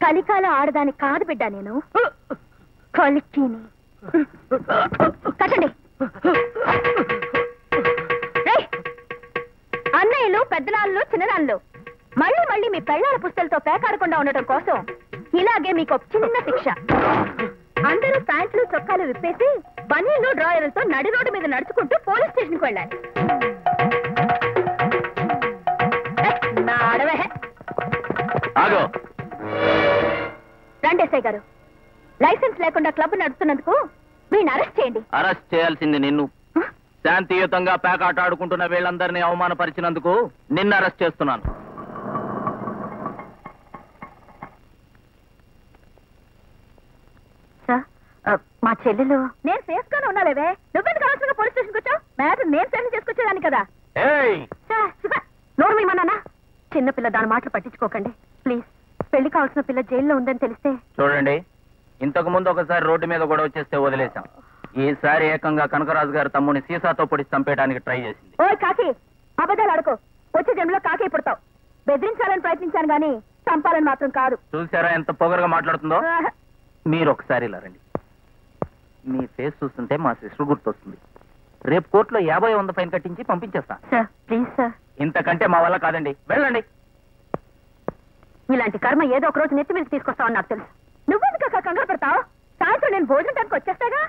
కలికాల ఆడదాని కాదు బిడ్డ నేను, కలికిని. కట్టండి. అన్నయ్యలు, పెద్దనాళ్ళు, చిన్ననాళ్ళు మళ్ళీ మళ్ళీ మీ పెళ్ళాల పుస్తలతో పేకాడకుండా ఉండటం కోసం ఇలాగే మీకు ఒక చిన్న శిక్ష. అందరూ ప్యాంట్లు, చొక్కాలు విప్పేసి బనీళ్ళు, డ్రాయర్లతో నడి రోడ్డు మీద నడుచుకుంటూ పోలీస్ స్టేషన్కి వెళ్ళాలి. నా అడవే రండేసాయి గారు, లైసెన్స్ లేకుండా క్లబ్ నడుస్తున్నందుకు వీణ్ణి అరెస్ట్ చేయండి. అరెస్ట్ చేయాల్సింది నిన్ను. శాంతియుతంగా పేకాట ఆడుకుంటున్న వీళ్ళందరినీ అవమానపరిచినందుకు నిన్ను అరెస్ట్ చేస్తున్నాను. మా చెల్లెలు నేను సేఫ్ గానే ఉన్నాలేవే. నువ్వెందుకు అవసరంగా పోలీస్ స్టేషన్కి వచ్చావు? మ్యాటర్ నేను సెటిల్ చేసుకొచ్చేదాన్ని కదా. నోరు మీమన్నానా? చిన్నపిల్ల దాని మాటలు పట్టించుకోకండి ప్లీజ్. పెళ్లి కావాల్సిన పిల్ల జైల్లో ఉందని తెలిస్తే. చూడండి, ఇంతకు ముందు ఒకసారి రోడ్డు మీద గొడవ చేస్తే వదిలేశాం. ఈసారి ఏకంగా కనకరాజు గారు తమ్ముని సీసాతో పొడి చంపేయడానికి ట్రై చేసింది. ఓయ్ కాకి, అబద్ధాలు ఆడుకో. వచ్చే జన్మలో కాకి పుడతావు. బెదిరించాలని ప్రయత్నించాను గాని చంపాలని మాత్రం కాదు. చూసారా ఎంత పొగరుగా మాట్లాడుతుందో? మీరు ఒకసారి ఇలా రండి. మీ ఫేస్ చూస్తుంటే మా సిస్టర్ గుర్తొస్తుంది. రేపు కోర్టులో 50-100 ఫైన్ కట్టించి పంపించేస్తా. Sir please sir. ఇంతకంటే మా వల్ల కాదండి, వెళ్ళండి. ఇలాంటి కర్మ ఏదో ఒక రోజు నెత్తి మీద తీసుకొస్తావని నాకు తెలుసు. నువ్వెందుకు కంగారు పడతావు? సాయంత్రం నేను భోజనం టైంకి వచ్చేస్తాగా.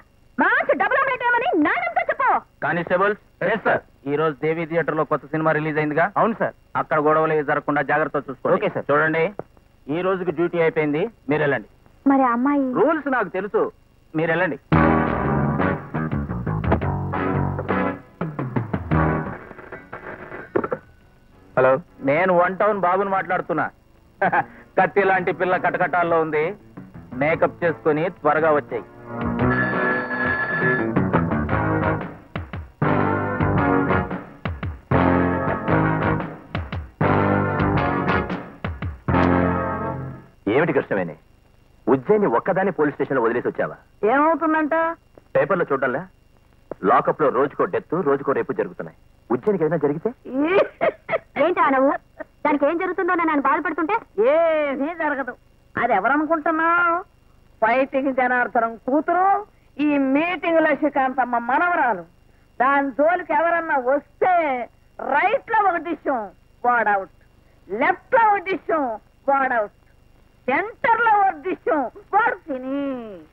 మంచి డబుల్ ఆమ్లెట్ ఏమని నానంతా చెప్పు. కానిస్టేబుల్స్, సార్ ఈ రోజు దేవి థియేటర్ లో కొత్త సినిమా రిలీజ్ అయిందిగా? అవును సార్. అక్కడ గొడవలు జరగకుండా జాగ్రత్త చూసుకోండి. Okay sir. చూడండి, ఈ రోజుకి డ్యూటీ అయిపోయింది, మీరు వెళ్ళండి. మరి అమ్మాయి రూల్స్ నాకు తెలుసు, మీరు వెళ్ళండి. హలో, నేను 1 టౌన్ బాబుని మాట్లాడుతున్నా. కత్తి లాంటి పిల్ల కటకటాల్లో ఉంది. మేకప్ చేసుకుని త్వరగా వచ్చాయి. ఏమిటి కృష్ణవేణి, ఉజ్జయిని ఒక్కదాన్ని పోలీస్ స్టేషన్ లో వదిలేసి వచ్చావా? ఏమవుతుందంట? పేపర్లో చూడాలా? లాకప్ లో రోజుకో డెత్, రోజుకో రేపు జరుగుతున్నాయి. ఉజ్జయినికి ఏదైనా జరిగితే? ఏంటి అనవు? దానికి ఏం జరుగుతుందో నేను బాధపడుతుంటే? ఏమీ జరగదు. అది ఎవరనుకుంటున్నావు? ఫైటింగ్ జనార్దనం కూతురు, ఈ మీటింగ్ లో శ్రీకాంతమ్మ మనవరాలు. దాని జోలికి ఎవరన్నా వస్తే రైట్ లో ఒక డిషం వాడౌట్, లెఫ్ట్ లో ఒక డిషం వాడౌట్, సెంటర్ లో ఒక డిషం వాడు ఫినిష్.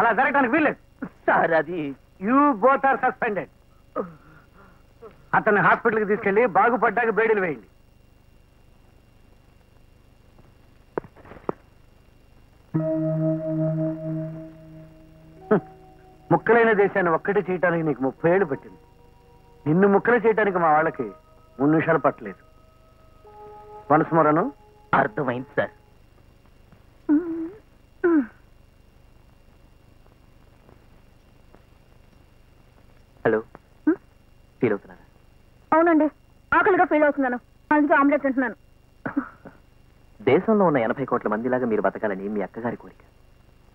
అలా జరగడానికి వీల్లేదు సార్. అది యూ బోత్ ఆర్ సస్పెండెడ్. అతన్ని హాస్పిటల్కి తీసుకెళ్లి బాగుపడ్డాక బేడీలు వేయండి. ముక్కలైన దేశాన్ని ఒక్కటి చేయడానికి నీకు 30 ఏళ్ళు పట్టింది. నిన్ను ముక్కలు చేయడానికి మా వాళ్ళకి 3 నిమిషాలు పట్టలేదు. మనస్మరణం అర్థమైంది సార్. హలో, ఫీల్ అవుతున్నారా? అవునండి, ఆకలిగా ఫీల్ అవుతున్నాను, అందుకే ఆమ్లెట్ తింటున్నాను. దేశంలో ఉన్న 80 కోట్ల మందిలాగా మీరు బతకాలని మీ అక్కగారి కోరిక.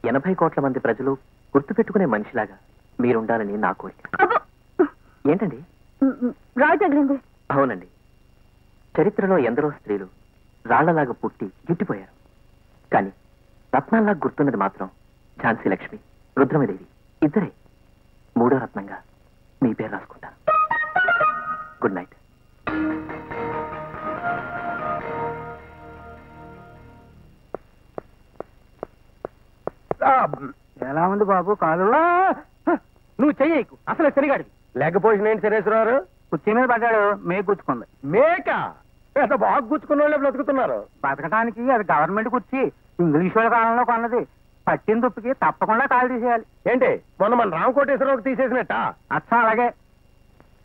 80 కోట్ల మంది ప్రజలు గుర్తుపెట్టుకునే మనిషిలాగా మీరుండాలని నా కోరిక. ఏంటండి? రాయి తగిలింది. అవునండి, చరిత్రలో ఎందరో స్త్రీలు రాళ్లలాగా పుట్టి గిట్టిపోయారు. కానీ రత్నాల్లాగా గుర్తున్నది మాత్రం ఝాన్సీ లక్ష్మి, రుద్రమదేవి ఇద్దరే. 3వ రత్నంగా మీ పేరు రాసుకుంటాను. Good night. ఎలా ఉంది బాబు కాదు? నువ్వు చెయ్యకు, అసలు సరిగాడివి. లెగ్ పొజిషన్ ఏంటి సురేశ్వరరావు? కుర్చీ మీద పడ్డాడు, మే గుచ్చుకుంది. మేక పెద్ద బాగా గుచ్చుకున్న వాళ్ళే బ్రతుకుతున్నారు. బతకడానికి అది గవర్నమెంట్ కుర్చీ, ఇంగ్లీష్ వాళ్ళ కాలంలో కొన్నది. పట్టిన తుప్పికి తప్పకుండా కాలు తీసేయాలి. ఏంటి మొన్న మన రామకోటేశ్వరరావుకి తీసేసినట్ట? అచ్చా అలాగే.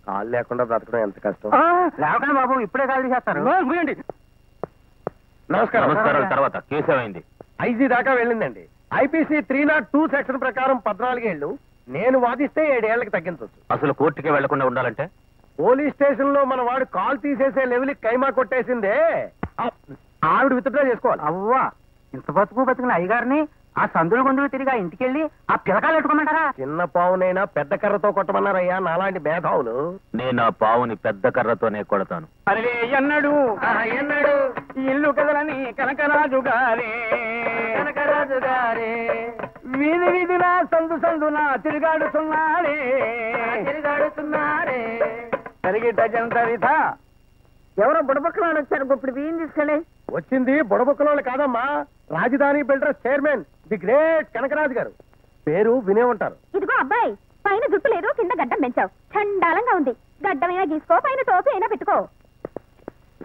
కాలు లేకుండా బ్రతకడం ఎంత కష్టం. లేవకండి బాబు, ఇప్పుడే కాలు తీసేస్తారు. నమస్కారం. నమస్కారాల తర్వాత కేసు ఏమైంది? ఐజీ దాకా వెళ్ళిందండి. ఐపీసీ 302 సెక్షన్ ప్రకారం 14 ఏళ్లు, నేను వాదిస్తే 7 ఏళ్లకి తగ్గించవచ్చు. అసలు కోర్టుకే వెళ్లకుండా ఉండాలంటే? పోలీస్ స్టేషన్ లో మన వాడు కాల్ తీసేసే లెవెల్ కైమా కొట్టేసిందే, ఆవిడ విత్డ్రా చేసుకోవాలి. అవ్వా, ఇంత బతుకున్న అయ్యగారిని ఆ సందులు గొంతులు తిరిగి ఆ ఇంటికెళ్ళి ఆ పిలకాలు పెట్టుకోమంటారా? చిన్న పావునైనా పెద్ద కర్రతో కొట్టమన్నారయ్యా నాలాంటి మేధావులు. నేను ఆ పావుని పెద్ద కర్రతోనే కొడతాను. అరే ఎన్నడు ఎన్నడు ఇల్లు కదలని కనకరాజు గారే, కనకరాజు గారే వీధి వీధిన సందున తిరిగాడుతున్నారే, తిరిగాడుతున్నారే సరిగిట జంతరిత. ఎవరో బుడబక్కలాడు వచ్చారు, ఇప్పుడు బియ్యం తీసుకెళ్ళి. వచ్చింది బుడబుక్కలోళ్ళు కాదమ్మా, Rajadhani builders chairman the great Kanakaraju గారు. పేరు వినే ఉంటారు. ఇదిగో అబ్బాయి, పైన జుట్టు లేదు, కింద గడ్డం పెంచావు, చండాలంగా ఉంది. గడ్డమైనా గీసుకో, పైన టోపీ అయినా పెట్టుకో.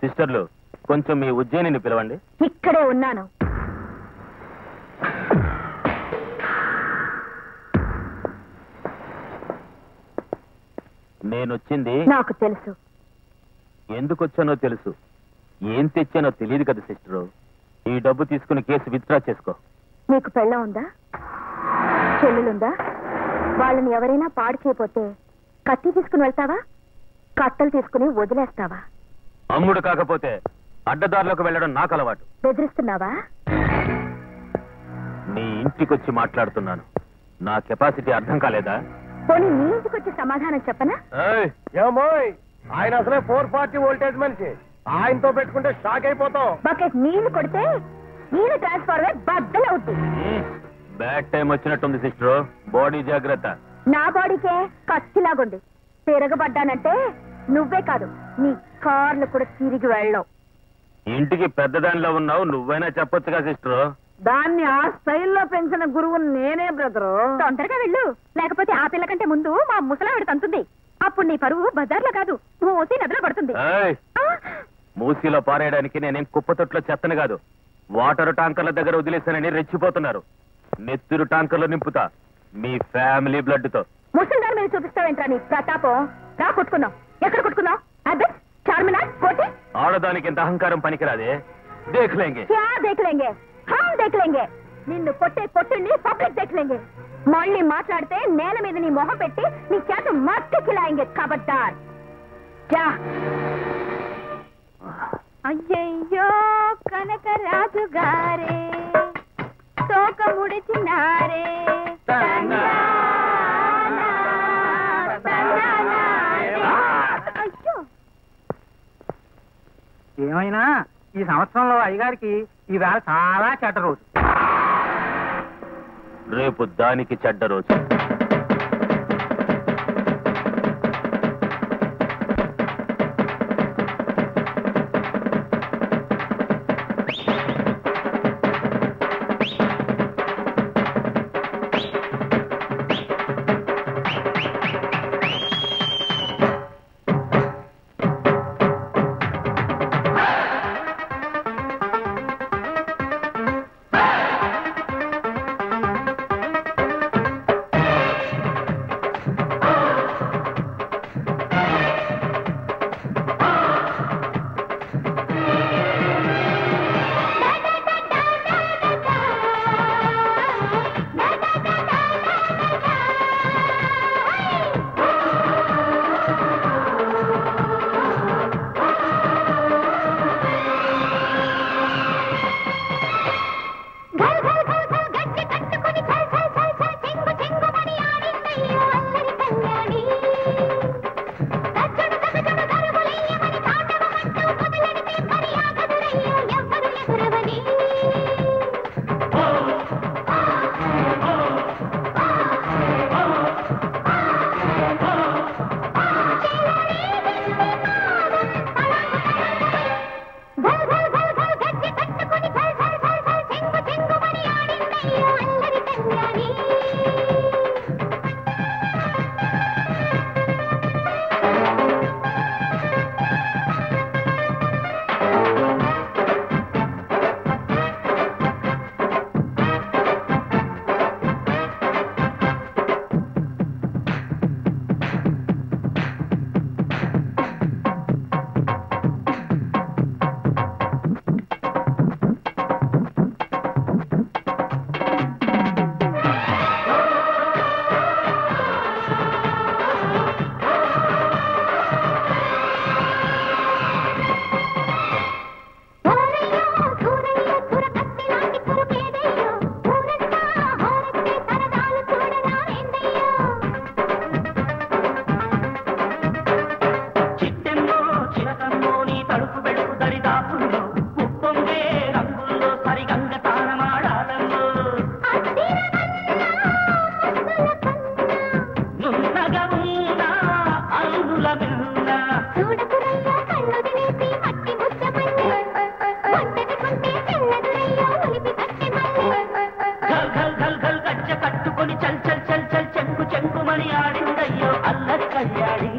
సిస్టర్లు, కొంచెం మీ ఉజ్జయిని పిలవండి. ఇక్కడే ఉన్నాను. నేనొచ్చింది నాకు తెలుసు. ఎందుకు వచ్చానో తెలుసు, ఏం తెచ్చానో తెలియదు కదా సిస్టరు. ఈ డబ్బు తీసుకుని కేసు విత్డ్రా చేసుకో. నీకు పెళ్ళం ఉందా, చెల్లెలుందా? వాళ్ళని ఎవరైనా పాడు చేయపోతే కత్తి తీసుకుని వెళ్తావా, కట్టలు తీసుకుని వదిలేస్తావా? అమ్ముడు కాకపోతే అడ్డదారులకు వెళ్ళడం నాకు అలవాటు. బెదిరిస్తున్నావా? నీ ఇంటికొచ్చి మాట్లాడుతున్నాను. నా కెపాసిటీ అర్థం కాలేదా? పోనీ నీ ఇంటికొచ్చి సమాధానం చెప్పనా? ఏమోయ్, ఆయన అసలే 440 వోల్టేజ్ మనిషి, ఆయనతో పెట్టుకుంటే షాక్ అయిపోతాం. బకెట్ నీళ్లు కొడితే నీళ్లు ట్రాన్స్ఫార్మర్ బద్దలవుతుంది. బ్యాడ్ టైం వచ్చినట్టుంది సిస్టరు, బాడీ జాగ్రత్త. నా బాడీకే కత్తిలాగుంది. తిరగబడ్డానంటే నువ్వే కాదు, నీ కార్లు కూడా తిరిగి వెళ్ళవు. ఇంటికి పెద్దదానిలో ఉన్నావు, నువ్వైనా చెప్పొచ్చుగా సిస్టరు. దాన్ని ఆ స్టైల్లో పెంచిన గురువు నేనే బ్రదరు. తొందరగా వెళ్ళు, లేకపోతే ఆ పిల్ల కంటే ముందు మా ముసలావిడ తంతుంది. అప్పుడు నీ పరువు బజార్లో కాదు, మూసి నదిలో పడుతుంది. మూసీలో పారేయడానికి నేనేం కుప్పతొట్లో చెత్తను కాదు. వాటర్ ట్యాంకర్ల దగ్గర వదిలేశానని రెచ్చిపోతున్నారు. నెత్తురు ట్యాంకర్లు నింపుతా మీ ఫ్యామిలీ బ్లడ్ తో. ముసలి దాని మీద చూపిస్తావేంట్రా నీ ప్రతాపం? రా కొట్టుకున్నావు. ఎక్కడ కొట్టుకున్నావు? అదే చార్మినార్ కోటి. ఆడదానికి ఎంత అహంకారం పనికిరాదే. దేఖ్లేంగే. క్యా దేఖ్లేంగే? హమ్ దేఖ్లేంగే. నిన్ను కొట్టే కొట్టుని పబ్లిక్ దేఖ్లేంగే. మళ్ళీ మాట్లాడితే నేల మీద నీ మొహం పెట్టి నీ చేత మట్టి కిలాయింగే. ఖబర్దార్. జా. అయ్యయ్యో కనకరాజు గారే తోక ముడిచినారే. అయ్యో, ఏమైనా ఈ సంవత్సరంలో అయ్యగారికి ఈవేళ చాలా చెడ్డ రోజు. రేపు దానికి చెడ్డ రోజు. చెంకుమని ఆడిందయ్యో అల్లరి కళ్యాణి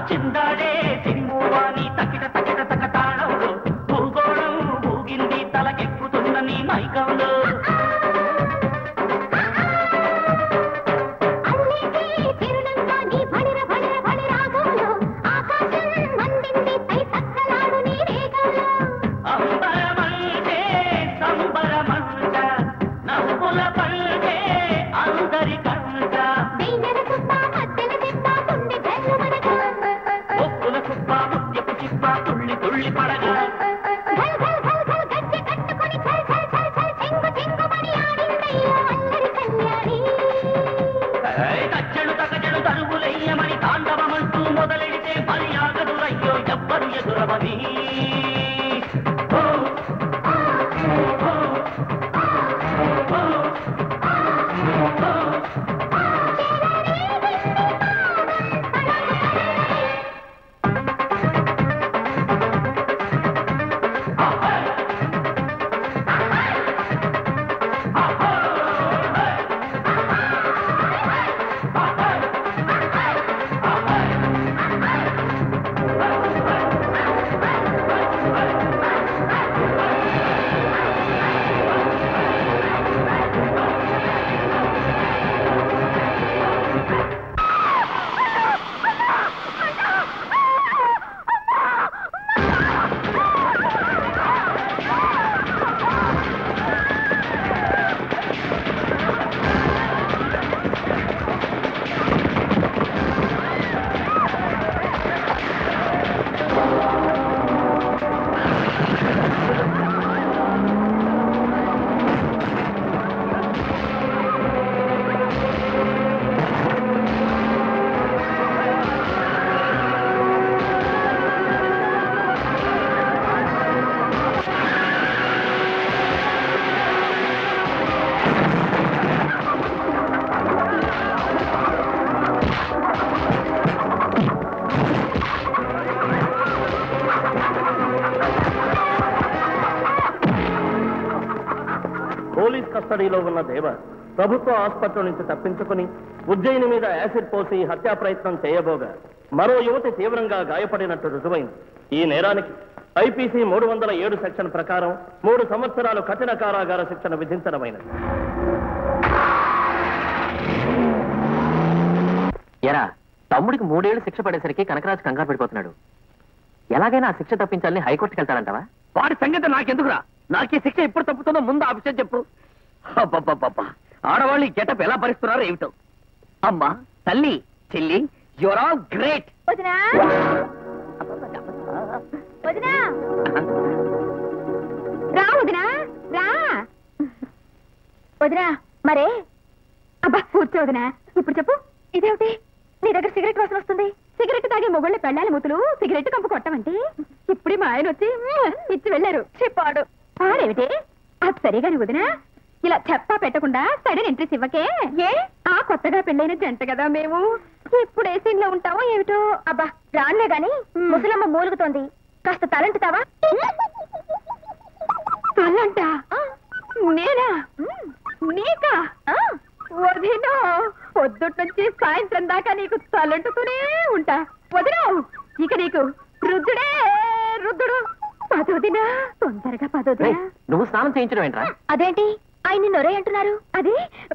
చిందాడే సిరిమూవాని తకిట తకిట తకతాళంలో భూగోళం ఊగింది తలకెక్కుతున్న నీ మైకంలో అంబరమంటే సంబరమంట నవ్వుల పంటే అందరి కంట ఒప్పుల కుప్ప ముత్యపు చిప్ప తుళ్ళి తుళ్ళి పడగా కచ్చడు తగజడు తరువులెయ్యమని తాండవమంటూ మొదలెడితే మరి ఆగదురయ్యో ఎవ్వరు ఎదురవని పోలీస్ కస్టడీలో ఉన్న దేవ ప్రభుత్వ ఆసుపత్రి నుంచి తప్పించుకుని ఉజ్జయిని మీద యాసిడ్ పోసి హత్యా ప్రయత్నం చేయబోగా మరో యువతి తీవ్రంగా గాయపడినట్టు రుజువైంది. ఈ నేరానికి ఐపీసీ 307 సెక్షన్ ప్రకారం 3 సంవత్సరాలు కఠిన కారాగార శిక్షణ విధించడమైనది. ఎరా తమ్ముడికి 3 ఏళ్లు శిక్ష పడేసరికి కనకరాజు కంగారు పడిపోతున్నాడు. ఎలాగైనా ఆ శిక్ష తప్పించాలని హైకోర్టుకి వెళ్తాడంటావా? వాడి సంగతి నాకెందుకురా? నాకే శిక్ష ఎప్పుడు తప్పుతుందో ముందు ఆ విషయం చెప్పు. ఆడవాళ్ళు ఈ గెటప్ ఎలా భరిస్తున్నారో ఏమిటో. అమ్మా, తల్లి, చెల్లి, యువర్ ఆల్ గ్రేట్. వదినా వదినా రా వదినా రా వదినా. మరే అబ్బా కూర్చో వదినా. ఇప్పుడు చెప్పు, ఇదేమిటి నీ దగ్గర సిగరెట్ వాసన వస్తుంది? సిగరెట్ తాగే మొగుళ్ళ పెళ్ళాలి మూతులు సిగరెట్ కంపు కొట్టమంటే ఇప్పుడే మా ఆయన వచ్చి ఇచ్చి వెళ్ళారు. చెప్పాడు పాడేమిటి? అది సరిగాని వదినా, ఇలా చెప్పా పెట్టకుండా సడన్ ఎంట్రీస్ ఇవ్వకే. ఏ ఆ కొత్తగా పెళ్ళైన జంట కదా మేము, ఇప్పుడు ఏ సీన్ లో ఉంటామో ఏమిటో. అబ్బా రాన్లే గాని ముసలమ్మ మూలుగుతోంది, కాస్త తలంటుతావా? తలంట నేనా? నీకా? వదినో పొద్దుట్ నుంచి సాయంత్రం దాకా నీకు తలంటుతూనే ఉంటా. వదినో ఇక నీకు రుద్దుడే రుద్దుడు. పదోదినా తొందరగా పదోదినా. నువ్వు స్నానం చేయించడం ఏంట్రా? అదేంటి ఆయన నొరే అంటున్నారు? అది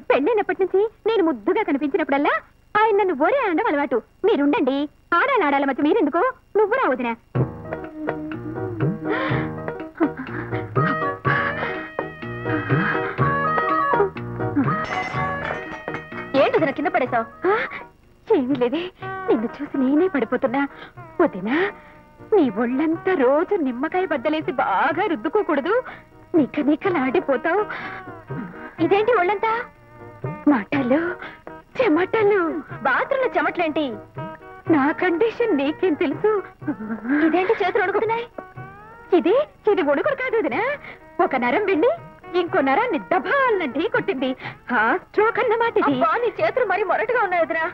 పెళ్ళైనప్పటి నుంచి నేను ముద్దుగా కనిపించినప్పుడల్లా ఆయన నన్ను ఒరే అనడం అలవాటు. మీరుండండి, ఆడాలాడాల మధ్య మీరెందుకు? నువ్వు రా వదినా. ఏంటి వదినా కింద పడేశావు? ఏమీ లేదే, నిన్ను చూసి నేనే పడిపోతున్నా. వదినా నీ ఒళ్ళంతా రోజు నిమ్మకాయ బద్దలేసి బాగా రుద్దుకోకూడదు, నిక్కలాడిపోతావు. ఇదేంటి ఒళ్ళంతా మాటలు చెమటలు? బాత్రూంలో చెమటలేంటి? నా కండిషన్ నీకేం తెలుసు? ఇదేంటి చేతులు వణుకుతున్నాయి? ఇది వణుకుడు కాదు వదినా, ఒక నరం వెళ్ళి ఇంకో నరాన్ని దబాలనంటే కొట్టింది. స్ట్రోక్ అన్నమాట. నీ చేతులు మరి మొరటుగా ఉన్నాయి వదినా.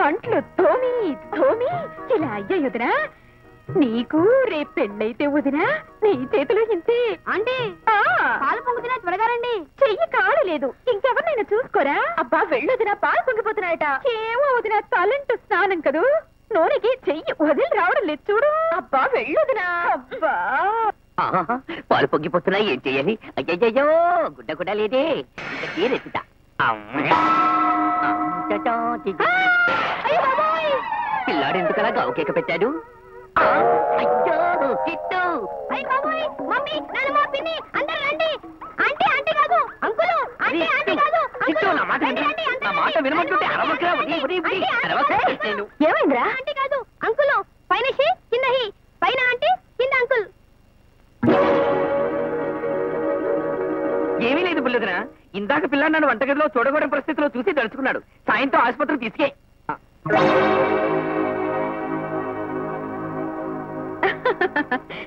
అంట్లు తోమి తోమి ఇలా అయ్యాయి వదినా. నీకు రేపు పెళ్ళైతే వదినా నీ చేతులు ఇంతే. అంటే పాలు పొంగుతున్నా త్వరగా రండి. చెయ్యి కాడు లేదు, ఇంకెవరినైనా చూసుకోరా. అబ్బా వెళ్ళొదినా, పాలు పొంగిపోతున్నాయట. ఏమో వదినా, తలంటూ స్నానం కదూ, నూనెకి చెయ్యి వదిలి రావడం లేదు చూడు. అబ్బా వెళ్ళొదినా. అబ్బా పాలు పొంగిపోతున్నా, ఏం చెయ్యాలి? అయ్యయ్యో గుడ్డ గుడ్డ లేదే, తీరెత్తుతా. పిల్లాడు ఎందుకలా గావు కేక పెట్టాడు? అయ్యో చిట్టు, మమ్మీ నాన్నమ్మ పిన్ని అందరూ రండి. ఆంటీ ఆంటీ కాదు అంకులు, ఆంటీ ఆంటీ కాదు చిట్టు, నా మాట వినమంటుంటే అరవకరా. ఏమైందిరా? ఆంటీ కాదు అంకులు, పైన హి కింద హి, పైన ఆంటీ కింద అంకుల్. ఏమీ లేదు బుల్లదినా, ఇందాక పిల్లాడు నన్ను వంటగదిలో చూడకూడని పరిస్థితిలో చూసి తలుచుకున్నాడు. సాయంత్రం ఆసుపత్రికి తీసుకే.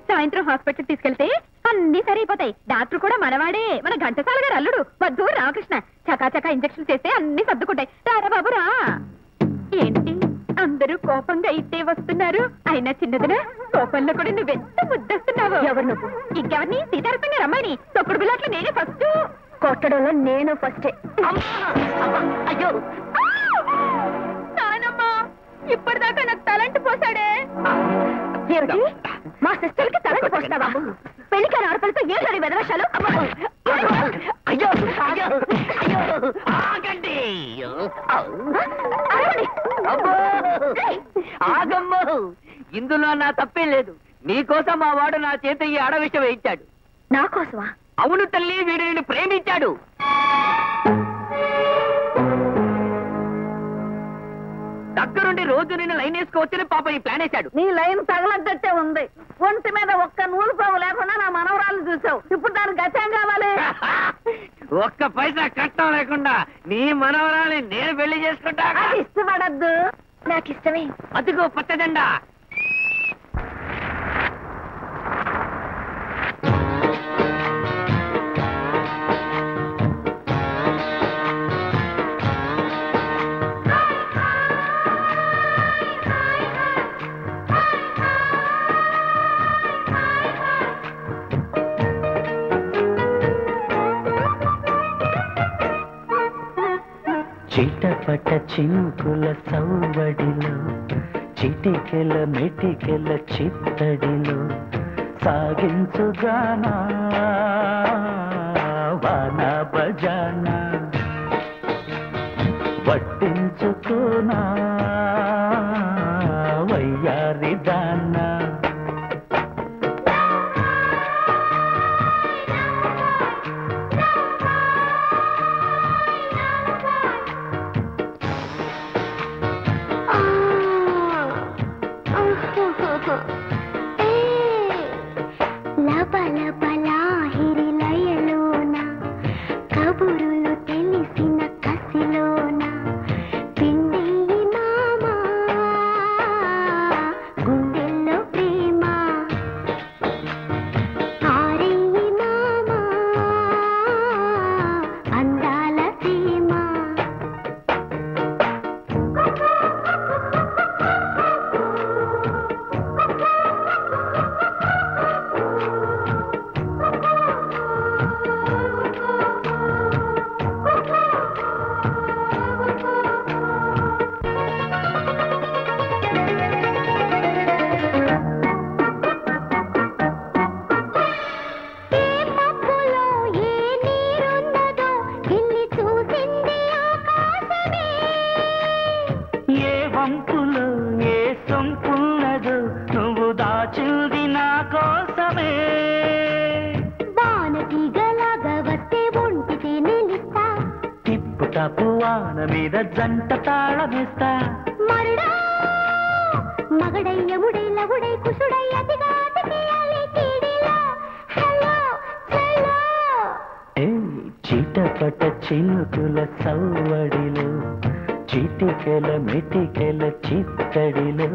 సాయంత్రం హాస్పిటల్ తీసుకెళ్తే అన్ని సరైపోతాయి. డాక్టర్ కూడా మనవాడే, మన ఘంటసాల గారు అల్లుడు వద్దు రామకృష్ణ. చకాచకా ఇంజక్షన్ చేస్తే అన్ని సర్దుకుంటాయి. రారా బాబు రా. ఏంటి అందరూ కోపంగా ఇట్టే వస్తున్నారు? అయినా చిన్నదినా, కోపంలో కూడా నువ్వెంత ముద్దస్తున్నావు. ఎవరు నువ్వు? ఇంకెవరిని? సీతారసం గారు అమ్మాయిని. తొక్కుడు బిల్లాట్లో నేనే ఫస్ట్. కొట్టడంలో నేను ఫస్టే. అయ్యో నానమ్మా, ఇప్పటిదాకా నాకు తలంటి పోసాడే. మా సిస్టర్ కి తలంటి పోస్తావా? పెళ్లికారు ఆడపిల్లతో ఏం సరి వెదవేశాలు? అయ్యో అయ్యో అయ్యో ఆగండి. ఆగమ్మ, ఇందులో నా తప్పేం లేదు. నీకోసం మా వాడు నా చేత ఈ ఆడవిషయం వేయించాడు. నా కోసమా? అవును తల్లి, వీడు నిన్ను ప్రేమించాడు. దగ్గరుండి రోజు నిన్ను లైన్ వేసుకోవచ్చని పాప ఈ ప్లాన్ వేశాడు. నీ లైన్ తగలద్దట్టే ఉంది. ఒంటి మీద ఒక్క నూలు పావు లేకుండా నా మనవరాలను చూసావు. ఇప్పుడు దానికి గత్యం కావాలి. ఒక్క పైసా కట్టం లేకుండా నీ మనవరాన్ని నేను పెళ్లి చేసుకుంటా. అది ఇష్టపడద్దు. నాకు ఇష్టమే. అదిగో పచ్చజెండా. చిటపట చినుకుల సౌవడిలో, చిటికెల మెటికెల చిత్తడిలో సాగించుగానా వానా బజానా, పట్టించుకోనా వయ్యారి దానా. మీద జంట తాళమిస్తా మరుడా మగడయ్య ముడై లగుడై కుసుడై అతిగా అతికియాలి కీడిలా హలో చలో. ఏ చిటపట చినుకుల సవ్వడిలో, చిటికెల మిటికెల చిత్తడిలో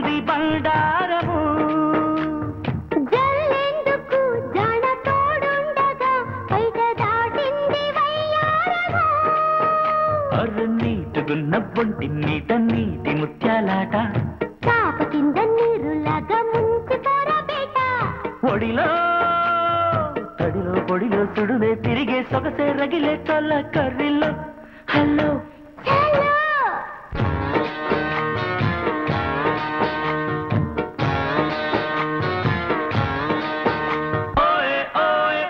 సిరి బండారము జల్లెందుకు జాడ తోడుండగా బయట దాటింది వయ్యారము అరు నీటుగున్న బొంటి మీద నీటి ముత్యాలాట చాప కింద నీరులాగా ముంచి పోరబేట ఒడిలో తడిలో పొడిలో సుడునే తిరిగే సొగసే రగిలే కళ్ళ కర్రిలో హలో చలో ఓయే ఓయే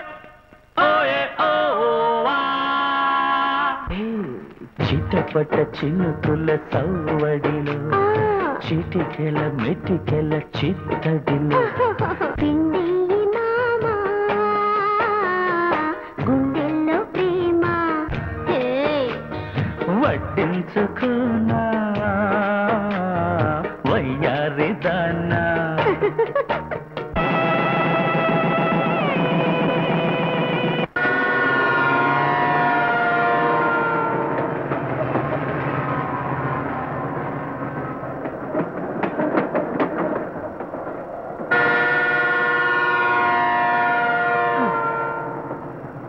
ఓయే ఓవా చిటపట చినుకుల సవ్వడిలో చిటికెల మెటికెల చిత్తడిలో పిండి మామా గుండెల్లో ప్రేమ వడ్డించుకున్నా వయ్యారి దాన్నా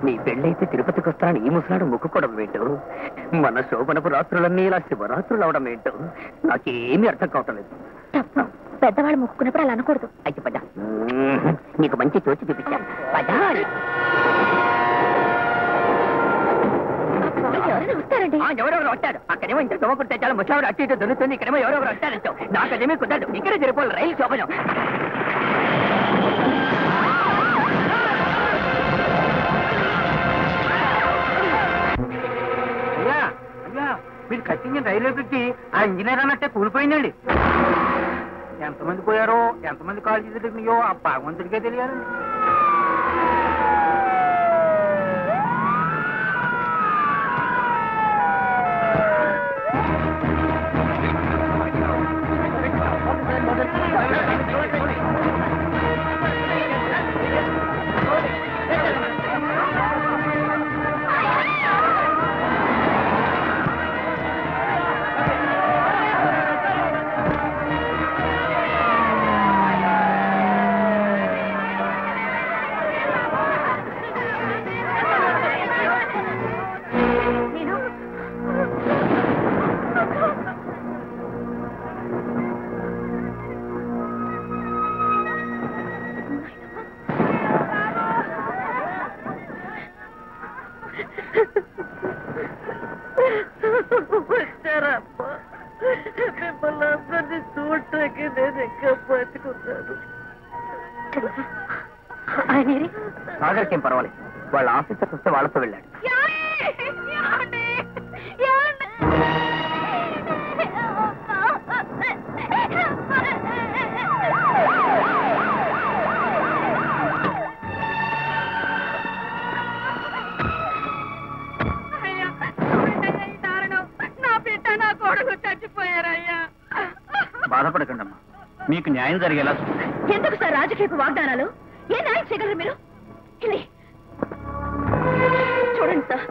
నీ పెళ్ళైతే తిరుపతికి వస్తానని ఈ ముసలాడు మొక్కుకోవడం ఏంటో మన శోభనపు రాత్రులన్నీ ఇలా శివరాత్రులు అవడం ఏంటో నాకేమీ అర్థం కావటం లేదు. తప్పు పెద్దవాళ్ళు మొక్కున్నప్పుడు అలా అనకూడదు. అయితే పద, నీకు మంచి చోచి చూపించాను. పద. ఎవరైనా వస్తారండి. ఎవరెవరు వచ్చారు? అక్కడేమో ఇంత తోమకుంటే చాలా ముసలాడు అటు ఇటు దొరుకుతుంది. ఇక్కడేమో ఎవరెవరు వచ్చారంటావు. నాకు అదేమీ కుదరదు. ఇక్కడే జరిపోవాలి రైలు శోభనం. మీరు కట్టించిన రైల్వే బ్రిడ్జి ఆ ఇంజనీర్ అన్నట్టే కూలిపోయిందండి. ఎంతమంది పోయారో ఎంతమంది కాల్ చేసినాయో ఆ భగవంతుడికే తెలియాలి. వచ్చారమ్మా, మిమ్మల్ని అందరినీ చూడటానికి నేను ఇంకా బతుకున్నాను. సాగర్కేం పర్వాలేదు, వాళ్ళ ఆఫీసర్స్ వస్తే వాళ్ళతో వెళ్ళాడు. బాధపడకండి అమ్మా, మీకు న్యాయం జరిగేలా ఎందుకు సార్ రాజకీయ వాగ్దానాలు? ఏ న్యాయం చేయగలరు మీరు? ఇది చూడండి సార్,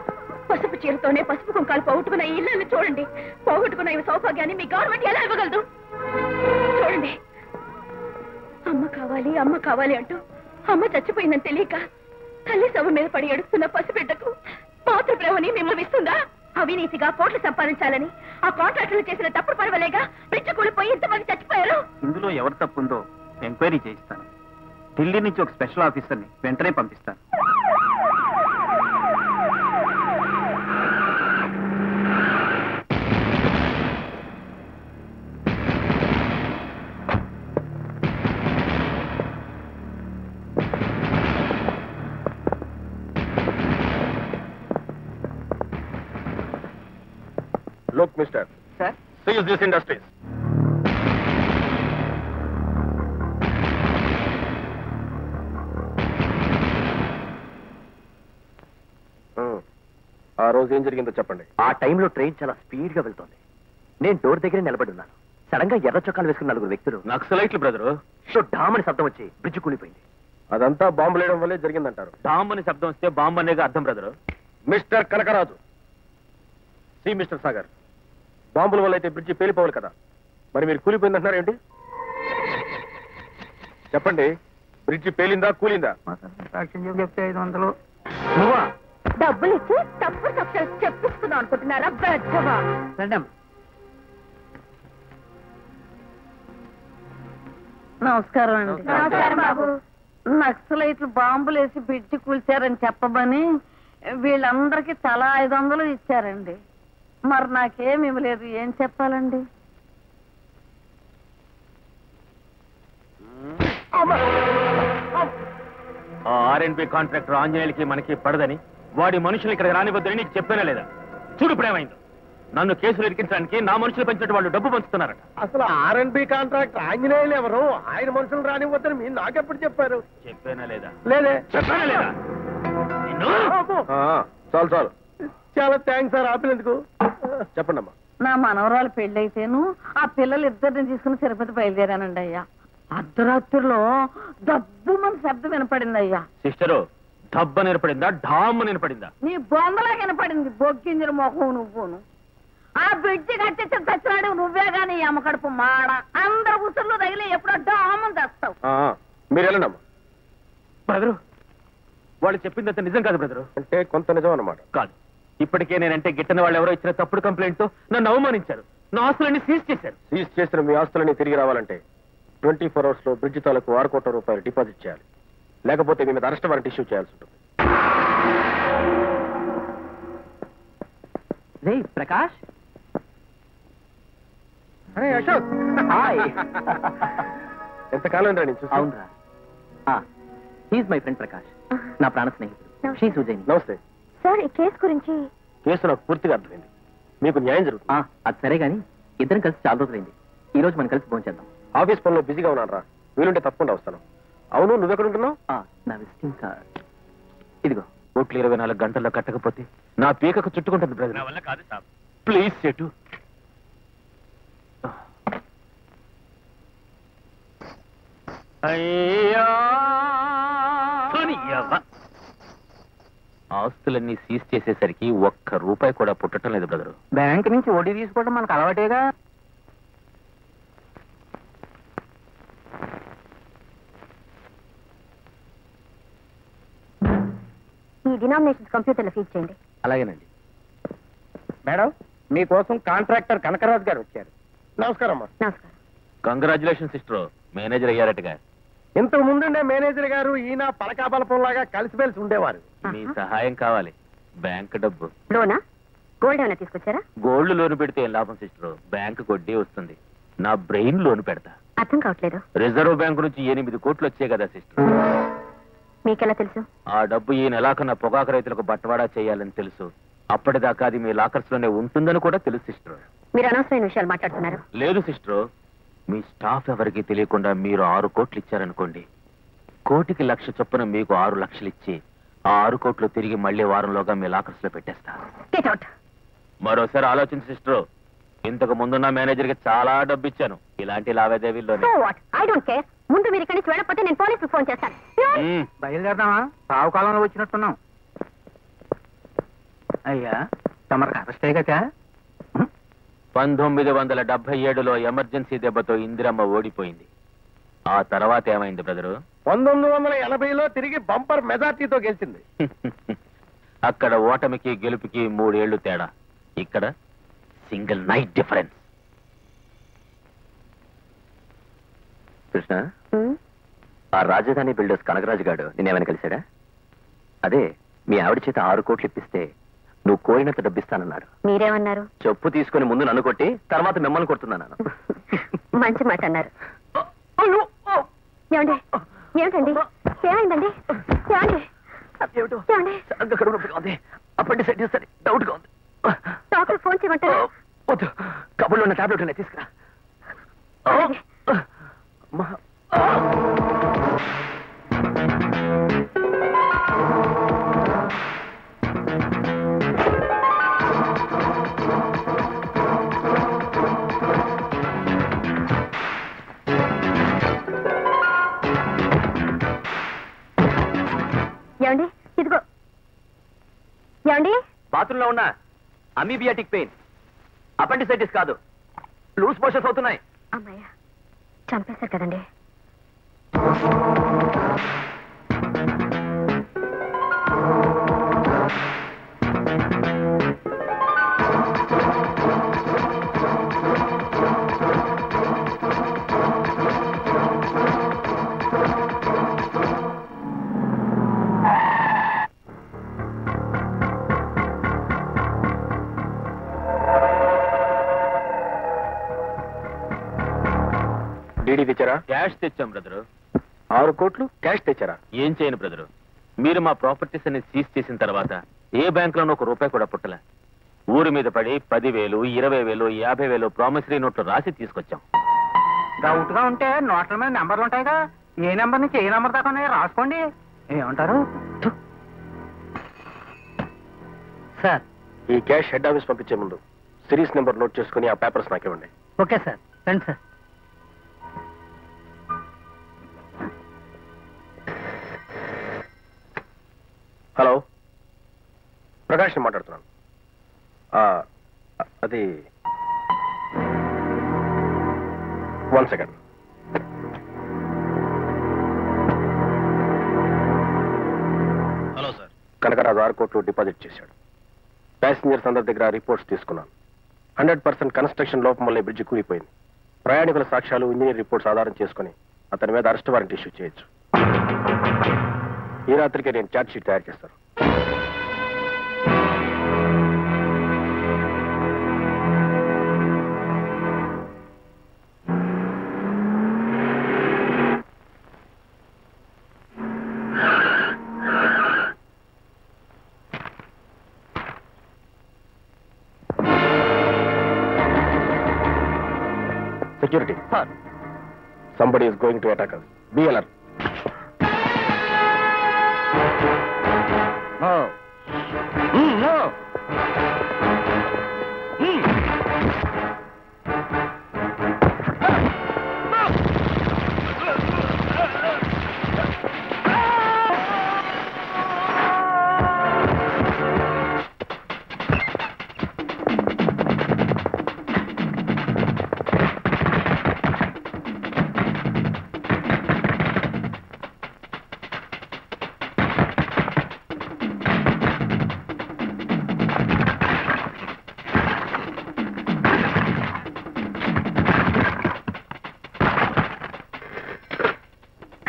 పసుపు చీరతోనే పసుపు కుంకాలు పోగొట్టుకున్న ఈ ఇళ్ళని చూడండి. పోగొట్టుకున్న ఈ సౌభాగ్యాన్ని మీ గవర్నమెంట్ ఎలా ఇవ్వగలదు? చూడండి, అమ్మ కావాలి అంటూ అమ్మ చచ్చిపోయిందని తెలియక తల్లి శవం మీద పడి ఎడుస్తున్న పసిబిడ్డకు మాతృప్రేమని మిమ్మల్ని ఇస్తుందా? అవినీతిగా కోట్లు సంపాదించాలని ఆ కాంట్రాక్టర్లు చేసిన తప్పుడు పర్వాలేగా బ్రిడ్జ్ కూలిపోయి ఇంతమంది చచ్చిపోయారు. ఇందులో ఎవరు తప్పుందో ఎంక్వైరీ చేయిస్తాను. ఢిల్లీ నుంచి ఒక స్పెషల్ ఆఫీసర్ని వెంటనే పంపిస్తాను. Look, mister. Sir? Seize these industries. ఆ రోజు ఏం జరిగిందో చెప్పండి. ఆ టైంలో ట్రైన్ చాలా స్పీడ్ గా వెళ్తోంది. నేను డోర్ దగ్గరే నిలబడి ఉన్నాను. సడన్ గా ఎర్ర చొక్కాలు వేసుకున్న నలుగురు వ్యక్తులు నక్సలైట్లు బ్రదరు. డామని శబ్దం వచ్చి బ్రిడ్జ్ కూలిపోయింది. అదంతా బాంబు లేయడం వల్లే జరిగిందంటారు. బాంబు అని శబ్దం వస్తే బాంబు అనేగా అర్థం బ్రదరు. మిస్టర్ కనకరాజు, సి మిస్టర్ సాగర్, బాంబుల వల్ల అయితే బ్రిడ్జి పేలిపోవాలి కదా, మరి మీరు కూలిపోయిందంటున్నారు ఏంటి? చెప్పండి, బ్రిడ్జి పేలిందా కూలిందా? చెప్తే 500. నువ్వా? డబ్బులు ఇచ్చి తప్పు సత్యాలు చెప్పిస్తున్నాం అనుకుంటున్నారా? బెచ్చవా. నమస్కారం అండి. నమస్కారం బాబు. నక్సలైట్లు బాంబులేసి బ్రిడ్జి కూల్చారని చెప్పమని వీళ్ళందరికీ తలా 500 ఇచ్చారండి. మరి నాకేం ఇవ్వలేదు, ఏం చెప్పాలండి? ఆర్ఎన్బి కాంట్రాక్టర్ ఆంజనేయులకి మనకి పడదని వాడి మనుషులు ఇక్కడ రానివద్దని నీకు చెప్పానా లేదా? చూడు ప్రేమైంది. నన్ను కేసులు ఇరికించడానికి నా మనుషులు పెంచినట్టు వాళ్ళు డబ్బు పంచుతున్నారట. అసలు ఆర్ఎన్బి కాంట్రాక్టర్ ఆంజనేయులు ఎవరు? ఆయన మనుషులు రానివ్వద్దని మీరు నాకెప్పుడు చెప్పారు? చెప్పానా లేదా? లేదే. చెప్పానా లేదా? చాలు చాలు. చాలా థ్యాంక్స్ సార్, ఆపినందుకు. చెప్పండి అమ్మా. నా మనవరాలు పెళ్ళైతేను ఆ పిల్లలు ఇద్దరిని తీసుకుని తిరుపతి బయలుదేరానండి అయ్యా. అర్ధరాత్రిలో దబ్బు మన శబ్దం వినపడింది అయ్యా. సిస్టరు, దబ్బ నిలబడిందా ఢామ్ నిలబడిందా? నీ బొమ్మలా వినపడింది, బొగ్గింజల మొహం నువ్వును. ఆ బ్రిడ్జి కట్టించిన చచ్చినాడు నువ్వే గాని అమ్మకడుపు మాడ. అందరు ఉసుర్లు తగిలి ఎప్పుడో డామని తెస్తావు. మీరు వెళ్ళండి అమ్మా. బ్రదరు, వాళ్ళు చెప్పిందంత నిజం కాదు బ్రదరు. అంటే కొంత నిజం అన్నమాట. కాదు, ఇప్పటికే నేనంటే గిట్టని వాళ్ళు ఎవరో ఇచ్చిన తప్పుడు కంప్లైంట్ తో నన్ను అవమానించారు. నా ఆస్తులన్నీ సీజ్ చేశారు. సీజ్ చేసిన మీ ఆస్తులన్నీ తిరిగి రావాలంటే 24 hours లో బ్రిడ్జి తాలకు 6 కోట్ల రూపాయలు డిపాజిట్ చేయాలి. లేకపోతే మీ మీద అరెస్ట్ వారెంట్ ఇష్యూ చేయాల్సి ఉంటుంది. ప్రకాష్, అశోక్, ఎంతకాలం రా నేను చూసి? అవునరా, హీస్ మై ఫ్రెండ్ ప్రకాష్, నా ప్రాణ స్నేహితుడు. షీ సుజైని. నమస్తే సార్, ఈ కేసు గురించి కేసు నాకు పూర్తిగా అర్థమైంది. మీకు న్యాయం జరుగుతుంది. అది సరే గాని ఇద్దరం కలిసి చాలా రోజులైంది. ఈ రోజు మనం కలిసి భోంచేద్దాం. ఆఫీస్ పనిలో బిజీగా ఉన్నాను రా, వీలుంటే తప్పకుండా వస్తాను. అవును, నువ్వెక్కడ ఉంటున్నావు? నా విజిటింగ్ కార్డ్ ఇదిగో. కోట్లు 24 గంటల్లో కట్టకపోతే నా పీకకు చుట్టుకుంటుంది బ్రదర్. నా వల్ల కాదు సాబ్, ప్లీజ్ సెటు. ఆస్తులన్నీ సీజ్ చేసేసరికి ఒక్క రూపాయి కూడా పుట్టడం లేదు బ్రదరు. బ్యాంక్ నుంచి వడ్డీ తీసుకోవడం మనకు అలవాటేగా. ఈ డినామినేషన్స్ కంప్యూటర్లో ఫీడ్ చేయండి. అలాగేనండి. మేడం, మీకోసం కాంట్రాక్టర్ కనకరాజు గారు వచ్చారు. నమస్కారం అమ్మా. నమస్కారం. కంగ్రాచులేషన్ సిస్టర్, మేనేజర్ అయ్యారటగా. ఇంతకు ముందుండే మేనేజర్ గారు ఈయన పలకాబలపంలాగా కలిసిమెలిసి ఉండేవారు. మీ సహాయం కావాలి. బ్యాంక్ డబ్బు. లోనా? గోల్డ్ ఏమైనా తీసుకొచ్చారా? గోల్డ్ లోన్ పెడితే ఏం లాభం సిస్టర్? బ్యాంక్ వడ్డీ వస్తుంది. నా బ్రెయిన్ లోన్ పెడతా. అర్థం కావట్లేదు. రిజర్వ్ బ్యాంక్ నుంచి 8 కోట్లు వచ్చాయి కదా సిస్టర్. మీకెలా తెలుసు? ఆ డబ్బు ఈ నెలాకన్నా పొగాకు రైతులకు బట్టవాడా చేయాలని తెలుసు. అప్పటిదాకా అది మీ లాకర్స్ లోనే ఉంటుందని కూడా తెలుసు సిస్టర్. మీరు అనవసరమైన విషయాలు మాట్లాడుతున్నారు. లేదు సిస్టర్, మీ స్టాఫ్ ఎవరికి తెలియకుండా మీరు 6 కోట్లు ఇచ్చారనుకోండి. కోటికి 1,00,000 చొప్పున మీకు 6 లక్షలు ఇచ్చి ఆ 6 కోట్లు తిరిగి మళ్ళీ వారంలోగా మీ లాకర్స్ లో పెట్టేస్తా. Get out. మరోసారి ఆలోచించి సిస్టర్, ఇంతకు ముందున్న మేనేజర్ కి చాలా డబ్బు ఇచ్చాను ఇలాంటి లావాదేవీల్లోనే. So what? I don't care. ముందు మీరు ఇక్కడి నుంచి వెళ్ళకపోతే నేను పోలీసులకు ఫోన్ చేస్తాను. బయలుదేరదామా? సావు కాలంలో వచ్చినట్టున్నాం. అయ్యా, తమరికి అరెస్ట్ అయ్యాక 1977లో ఎమర్జెన్సీ దెబ్బతో ఇందిరమ్మ ఓడిపోయింది. ఆ తర్వాత ఏమైంది బ్రదరు? 1980లో తిరిగి బంపర్ మెజార్టీతో గెలిచింది. అక్కడ ఓటమికి గెలుపుకి 3 ఏళ్లు తేడా. ఇక్కడ సింగిల్ నైట్ డిఫరెన్స్. కృష్ణ, ఆ రాజధాని బిల్డర్స్ కనకరాజు గారు నేనేమైనా కలిశాడా? అదే మీ ఆవిడ చేత 6 కోట్లు ఇప్పిస్తే నువ్వు కోరినంత డబ్బిస్తానన్నాడు. మీరేమన్నారు? చెప్పు తీసుకుని ముందు నన్ను కొట్టి తర్వాత మిమ్మల్ని కొడుతున్నాను. మంచి మాట అన్నారు. ఏమండి? ఏమిటండి? ఏమైందండి? ఏమండి? ఏమండి? అప్పటిసైడ్ సరే డౌట్ గా ఉంది. డాక్టర్ ఫోన్ చేయమంటారా? వద్దు, కబుర్లో ఉన్న టాబ్లెట్ ఉన్నాయి, తీసుకురా. ఏమండి? ఇదిగో. ఏమండి? బాత్రూంలో ఉన్న అమీబియాటిక్ పెయిన్, అపెండిసైటిస్ కాదు, లూజ్ మోషన్స్ అవుతున్నాయి. అమ్మాయ్యా, చంపేశారు కదండి. డీడీ తెచ్చారా? క్యాష్ తెచ్చాం బ్రదరు. 6 కోట్లు క్యాష్ తెచ్చారా? ఏం చేయను బ్రదరు, మీరు మా ప్రాపర్టీస్ అన్ని సీజ్ చేసిన తర్వాత ఏ బ్యాంకులోనూ 1 రూపాయి కూడా పుట్టలే. ఊరి మీద పడి 10,000, 20,000, 50,000 ప్రామిసరీ నోట్లు రాసి తీసుకొచ్చాం. డౌట్ గా ఉంటే నోట్ల మీద నెంబర్లు ఉంటాయిగా, ఏ నెంబర్ నుంచి ఏ నెంబర్ దాకా ఉన్నాయో రాసుకోండి. ఏమంటారు సార్? ఈ క్యాష్ హెడ్ ఆఫీస్ పంపించే ముందు సిరీస్ నెంబర్ నోట్ చేసుకుని ఆ పేపర్స్ నాకు ఇవ్వండి. ఓకే సార్, రండి సార్. హలో, ప్రకాష్ మాట్లాడుతున్నాను. అది 1 సెకండ్. Hello sir. కనకరాజు 6 కోట్లు డిపాజిట్ చేశాడు. ప్యాసింజర్స్ అందరి దగ్గర రిపోర్ట్స్ తీసుకున్నాను. 100% కన్స్ట్రక్షన్ లోపం వల్లే బ్రిడ్జి కూలిపోయింది. ప్రయాణికుల సాక్ష్యాలు, ఇంజనీర్ రిపోర్ట్స్ ఆధారం చేసుకుని అతని మీద అరెస్ట్ వారెంట్ ఇష్యూ చేయొచ్చు. ఈ రాత్రికి నేను ఛార్జ్ షీట్ తయారు చేస్తాను. Security. Sir. Somebody is going to attack us. Be alert. No. No.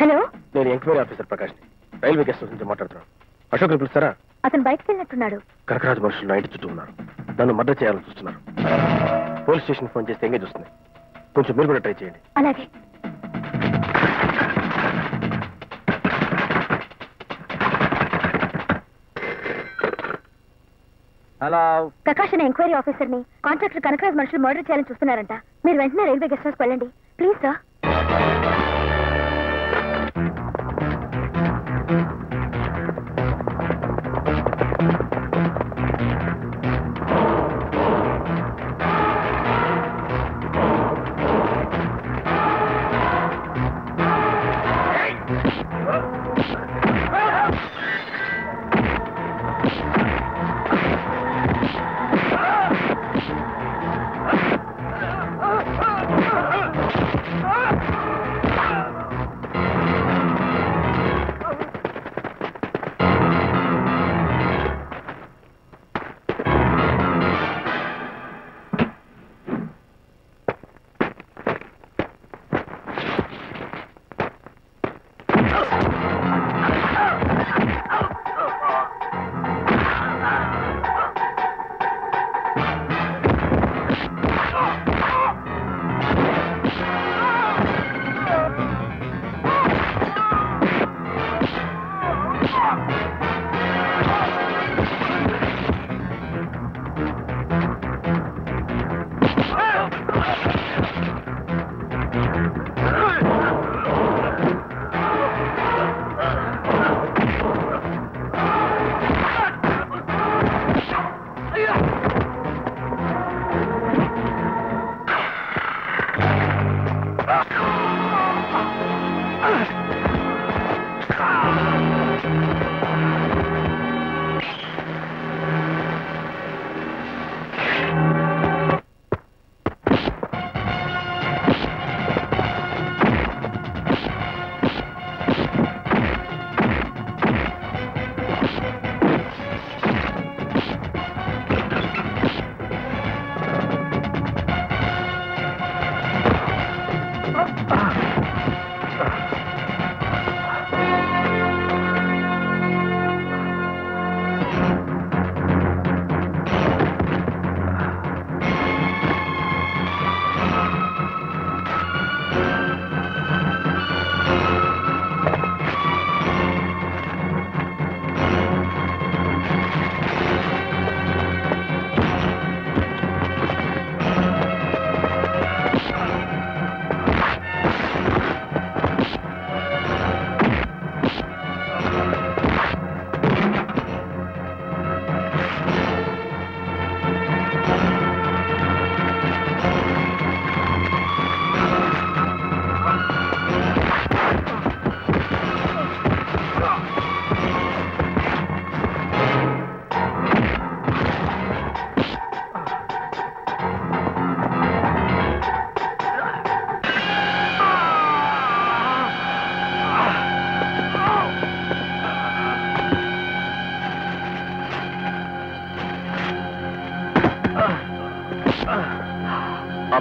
Hello, నేను ఎంక్వైరీ ఆఫీసర్ ప్రకాష్ ని. రైల్వే గెస్ట్ హౌస్ నుంచి మాట్లాడుతున్నాను. అశోక్ పిలుస్తారా? అతను బయటకు వెళ్ళినట్టున్నాడు. కనకరాజు మనుషులు నా ఇంటి చుట్టూ ఉన్నారు. నన్ను మర్డర్ చేయాలని చూస్తున్నారు. పోలీస్ స్టేషన్ ఫోన్ చేస్తే ఎంగేజ్ వస్తుంది. కొంచెం మీరు కూడా ట్రై చేయండి. అలాగే. హలో, ప్రకాష్ అనే ఎంక్వైరీ ఆఫీసర్ ని కాంట్రాక్టర్ కనకరాజ్ మనుషులు మర్డర్ చేయాలని చూస్తున్నారంట. మీరు వెంటనే రైల్వే గెస్ట్ హౌస్ వెళ్ళండి ప్లీజ్ సార్.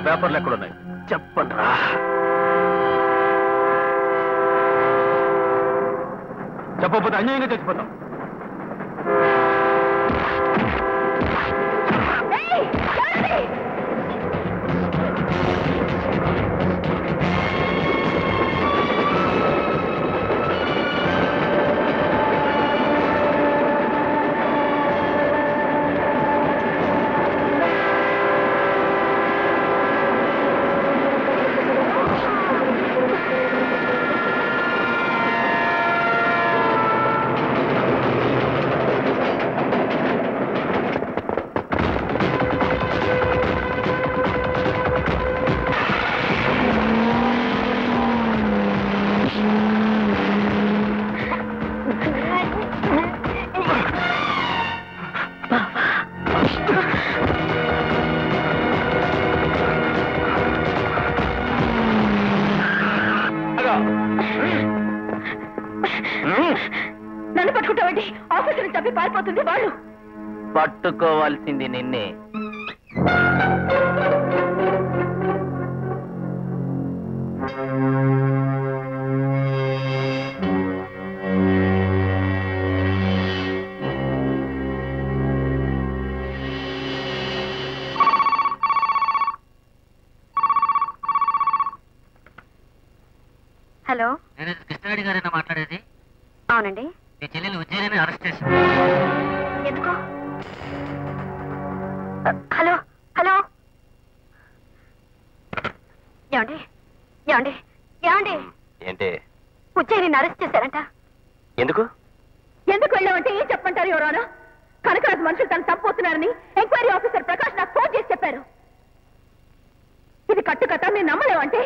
పేపర్లు ఎక్కడున్నాయి? చెప్పండ్రా. చెప్పకపోతే అన్యాయంగా చచ్చిపోతాం. నన్ను పట్టుకుంటావండి? ఆఫీసుని చంపి పారిపోతుంది వాళ్ళు. పట్టుకోవాల్సింది నిన్నే. హలో, నేను కృష్ణారెడ్డి గారైనా మాట్లాడేది? అవునండి. మీ చెల్లెలు ఉజ్జయిని అరెస్ట్ చేశారు. ఎందుకు? హలో హలో, ఏమండి ఏమండి ఏమండి? ఏంటి? ఉజ్జయిని అరెస్ట్ చేశారంట. ఎందుకు? ఎందుకు వెళ్ళామంటే ఏం చెప్పంటారు ఎవరానా? కనకరాజు మనుషులు తను చంపుతున్నారని ఎంక్వైరీ ఆఫీసర్ ప్రకాష్ నాకు ఫోన్ చేసి చెప్పారు. ఇది కట్టుకథ నేను నమ్మలేమంటే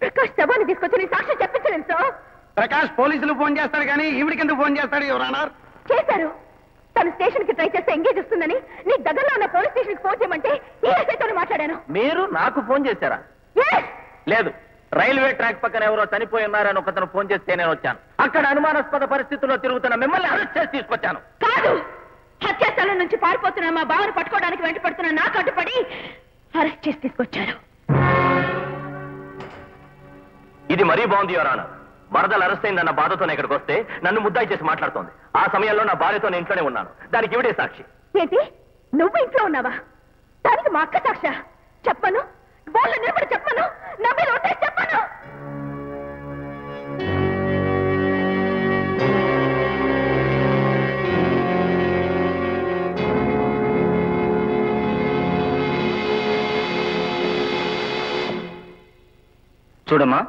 ప్రకాష్ శవాన్ని తీసుకొచ్చి నీ సాక్షి చెప్పించలేను సార్. ప్రకాష్ పోలీసులు ఫోన్ చేస్తాడు కానీ ఈవిడికి ఎందుకు ఫోన్ చేస్తాడు ఎవరన్నారు? చేశారు. తను స్టేషన్ కి ట్రై చేస్తే ఎంగేజ్ వస్తుందని నీ దగ్గరలో ఉన్న పోలీస్ స్టేషన్ కి ఫోన్ చేయమంటే ఏఎస్ఐతో మాట్లాడాను. మీరు నాకు ఫోన్ చేశారా? లేదు, రైల్వే ట్రాక్ పక్కన ఎవరో చనిపోయి ఉన్నారని ఒకతను ఫోన్ చేస్తే నేను వచ్చాను. అక్కడ అనుమానాస్పద పరిస్థితుల్లో తిరుగుతున్న మిమ్మల్ని అరెస్ట్ చేసి తీసుకొచ్చాను. కాదు, హత్యాస్థలం నుంచి పారిపోతున్న మా బావను పట్టుకోవడానికి వెంట పడుతున్న నాకు అడ్డుపడి అరెస్ట్ చేసి తీసుకొచ్చారు. ఇది మరీ బాగుంది యువరానా. వరదలు అరెస్ట్ అయిందన్న బాధతో ఇక్కడికి వస్తే నన్ను ముద్దాయి చేసి మాట్లాడుతోంది. ఆ సమయంలో నా భార్యతో నేను ఇంట్లోనే ఉన్నాను. దానికి ఇవిడే సాక్షి. ఏంటి, నువ్వు ఇంట్లో ఉన్నావా? దానికి మా అక్క సాక్ష? చెప్పను, బోర్లు నిలబడి చెప్పను, నా మీద ఉంటే చెప్పను. చూడమ్మా,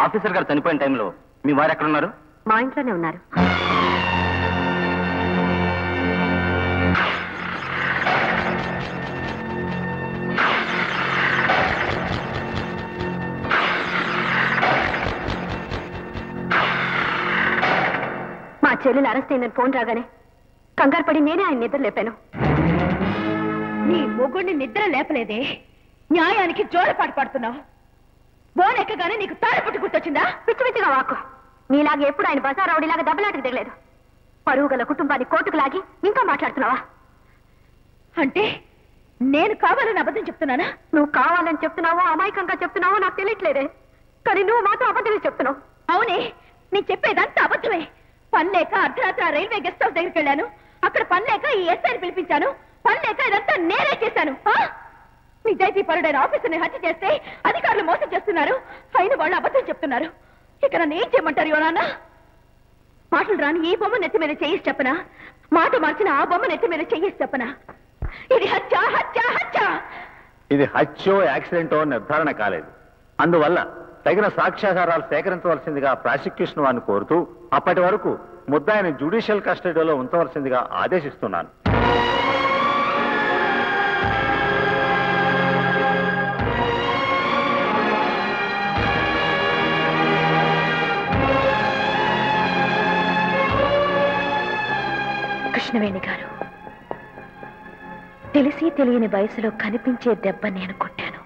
ఆఫీసర్ గారు చనిపోయిన టైంలో మీ వారు ఎక్కడున్నారు? మా ఇంట్లోనే ఉన్నారు. మా చెల్లెలు అరెస్ట్ అయిందని ఫోన్ రాగానే కంగారు పడి నేనే ఆయన నిద్ర లేపాను. నీ మొగుడిని నిద్ర లేపలేదే, న్యాయానికి జోలపాటు పడుతున్నావు. బోన్ ఎక్కగానే నీకు తాళపట్టు గుర్తొచ్చిందా? పిచ్చి పిచ్చిగా వాకు. నీలాగే ఎప్పుడు ఆయన బసారావుడిలాగా దెబ్బలాటకు దిగలేదు. పరువు గల కుటుంబాన్ని కోర్టుకు లాగి ఇంకా మాట్లాడుతున్నావా? అంటే నేను కావాలని అబద్ధం చెప్తున్నానా? నువ్వు కావాలని చెప్తున్నావో అమాయకంగా చెప్తున్నావో నాకు తెలియట్లేదే, కానీ నువ్వు మాత్రం అబద్ధమే చెప్తున్నావు. అవునే, నేను చెప్పేదంతా అబద్ధమే. పనిలేక అర్ధరాత్రి రైల్వే గెస్ట్ హౌస్ దగ్గరికి వెళ్ళాను. అక్కడ పనిలేక ఈ ఎస్ఐని పిలిపించాను. పనిలేక ఇదంతా నేనే చేశాను. నిజాయితీ పరుడైన ఆఫీసర్ని హత్య చేస్తే అధికారులు మోసం చేస్తున్నారు, అయిన వాళ్ళు అబద్ధం చెప్తున్నారు. ఇక నన్ను ఏం చేయమంటారు యోనాన్న? మాటలు రాని ఈ బొమ్మ నెత్తి మీద చేసి చెప్పనా? మాట మార్చిన ఆ బొమ్మ నెత్తి మీద చేసి చెప్పనా? ఇది హత్య హత్య హత్య. ఇది హత్యో యాక్సిడెంటో నిర్ధారణ కాలేదు. అందువల్ల తగిన సాక్ష్యాధారాలు సేకరించవలసిందిగా ప్రాసిక్యూషన్ వారిని కోరుతూ అప్పటి వరకు ముద్దాయిని జ్యుడిషియల్ కస్టడీలో ఉంచవలసిందిగా ఆదేశిస్తున్నాను. కృష్ణవేణి గారు, తెలిసి తెలియని వయసులో కనిపించే దెబ్బ నేను కొట్టాను.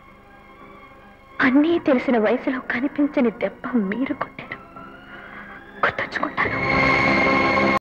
అన్నీ తెలిసిన వయసులో కనిపించని దెబ్బ మీరు కొట్టారు. గుర్తుంచుకుంటాను.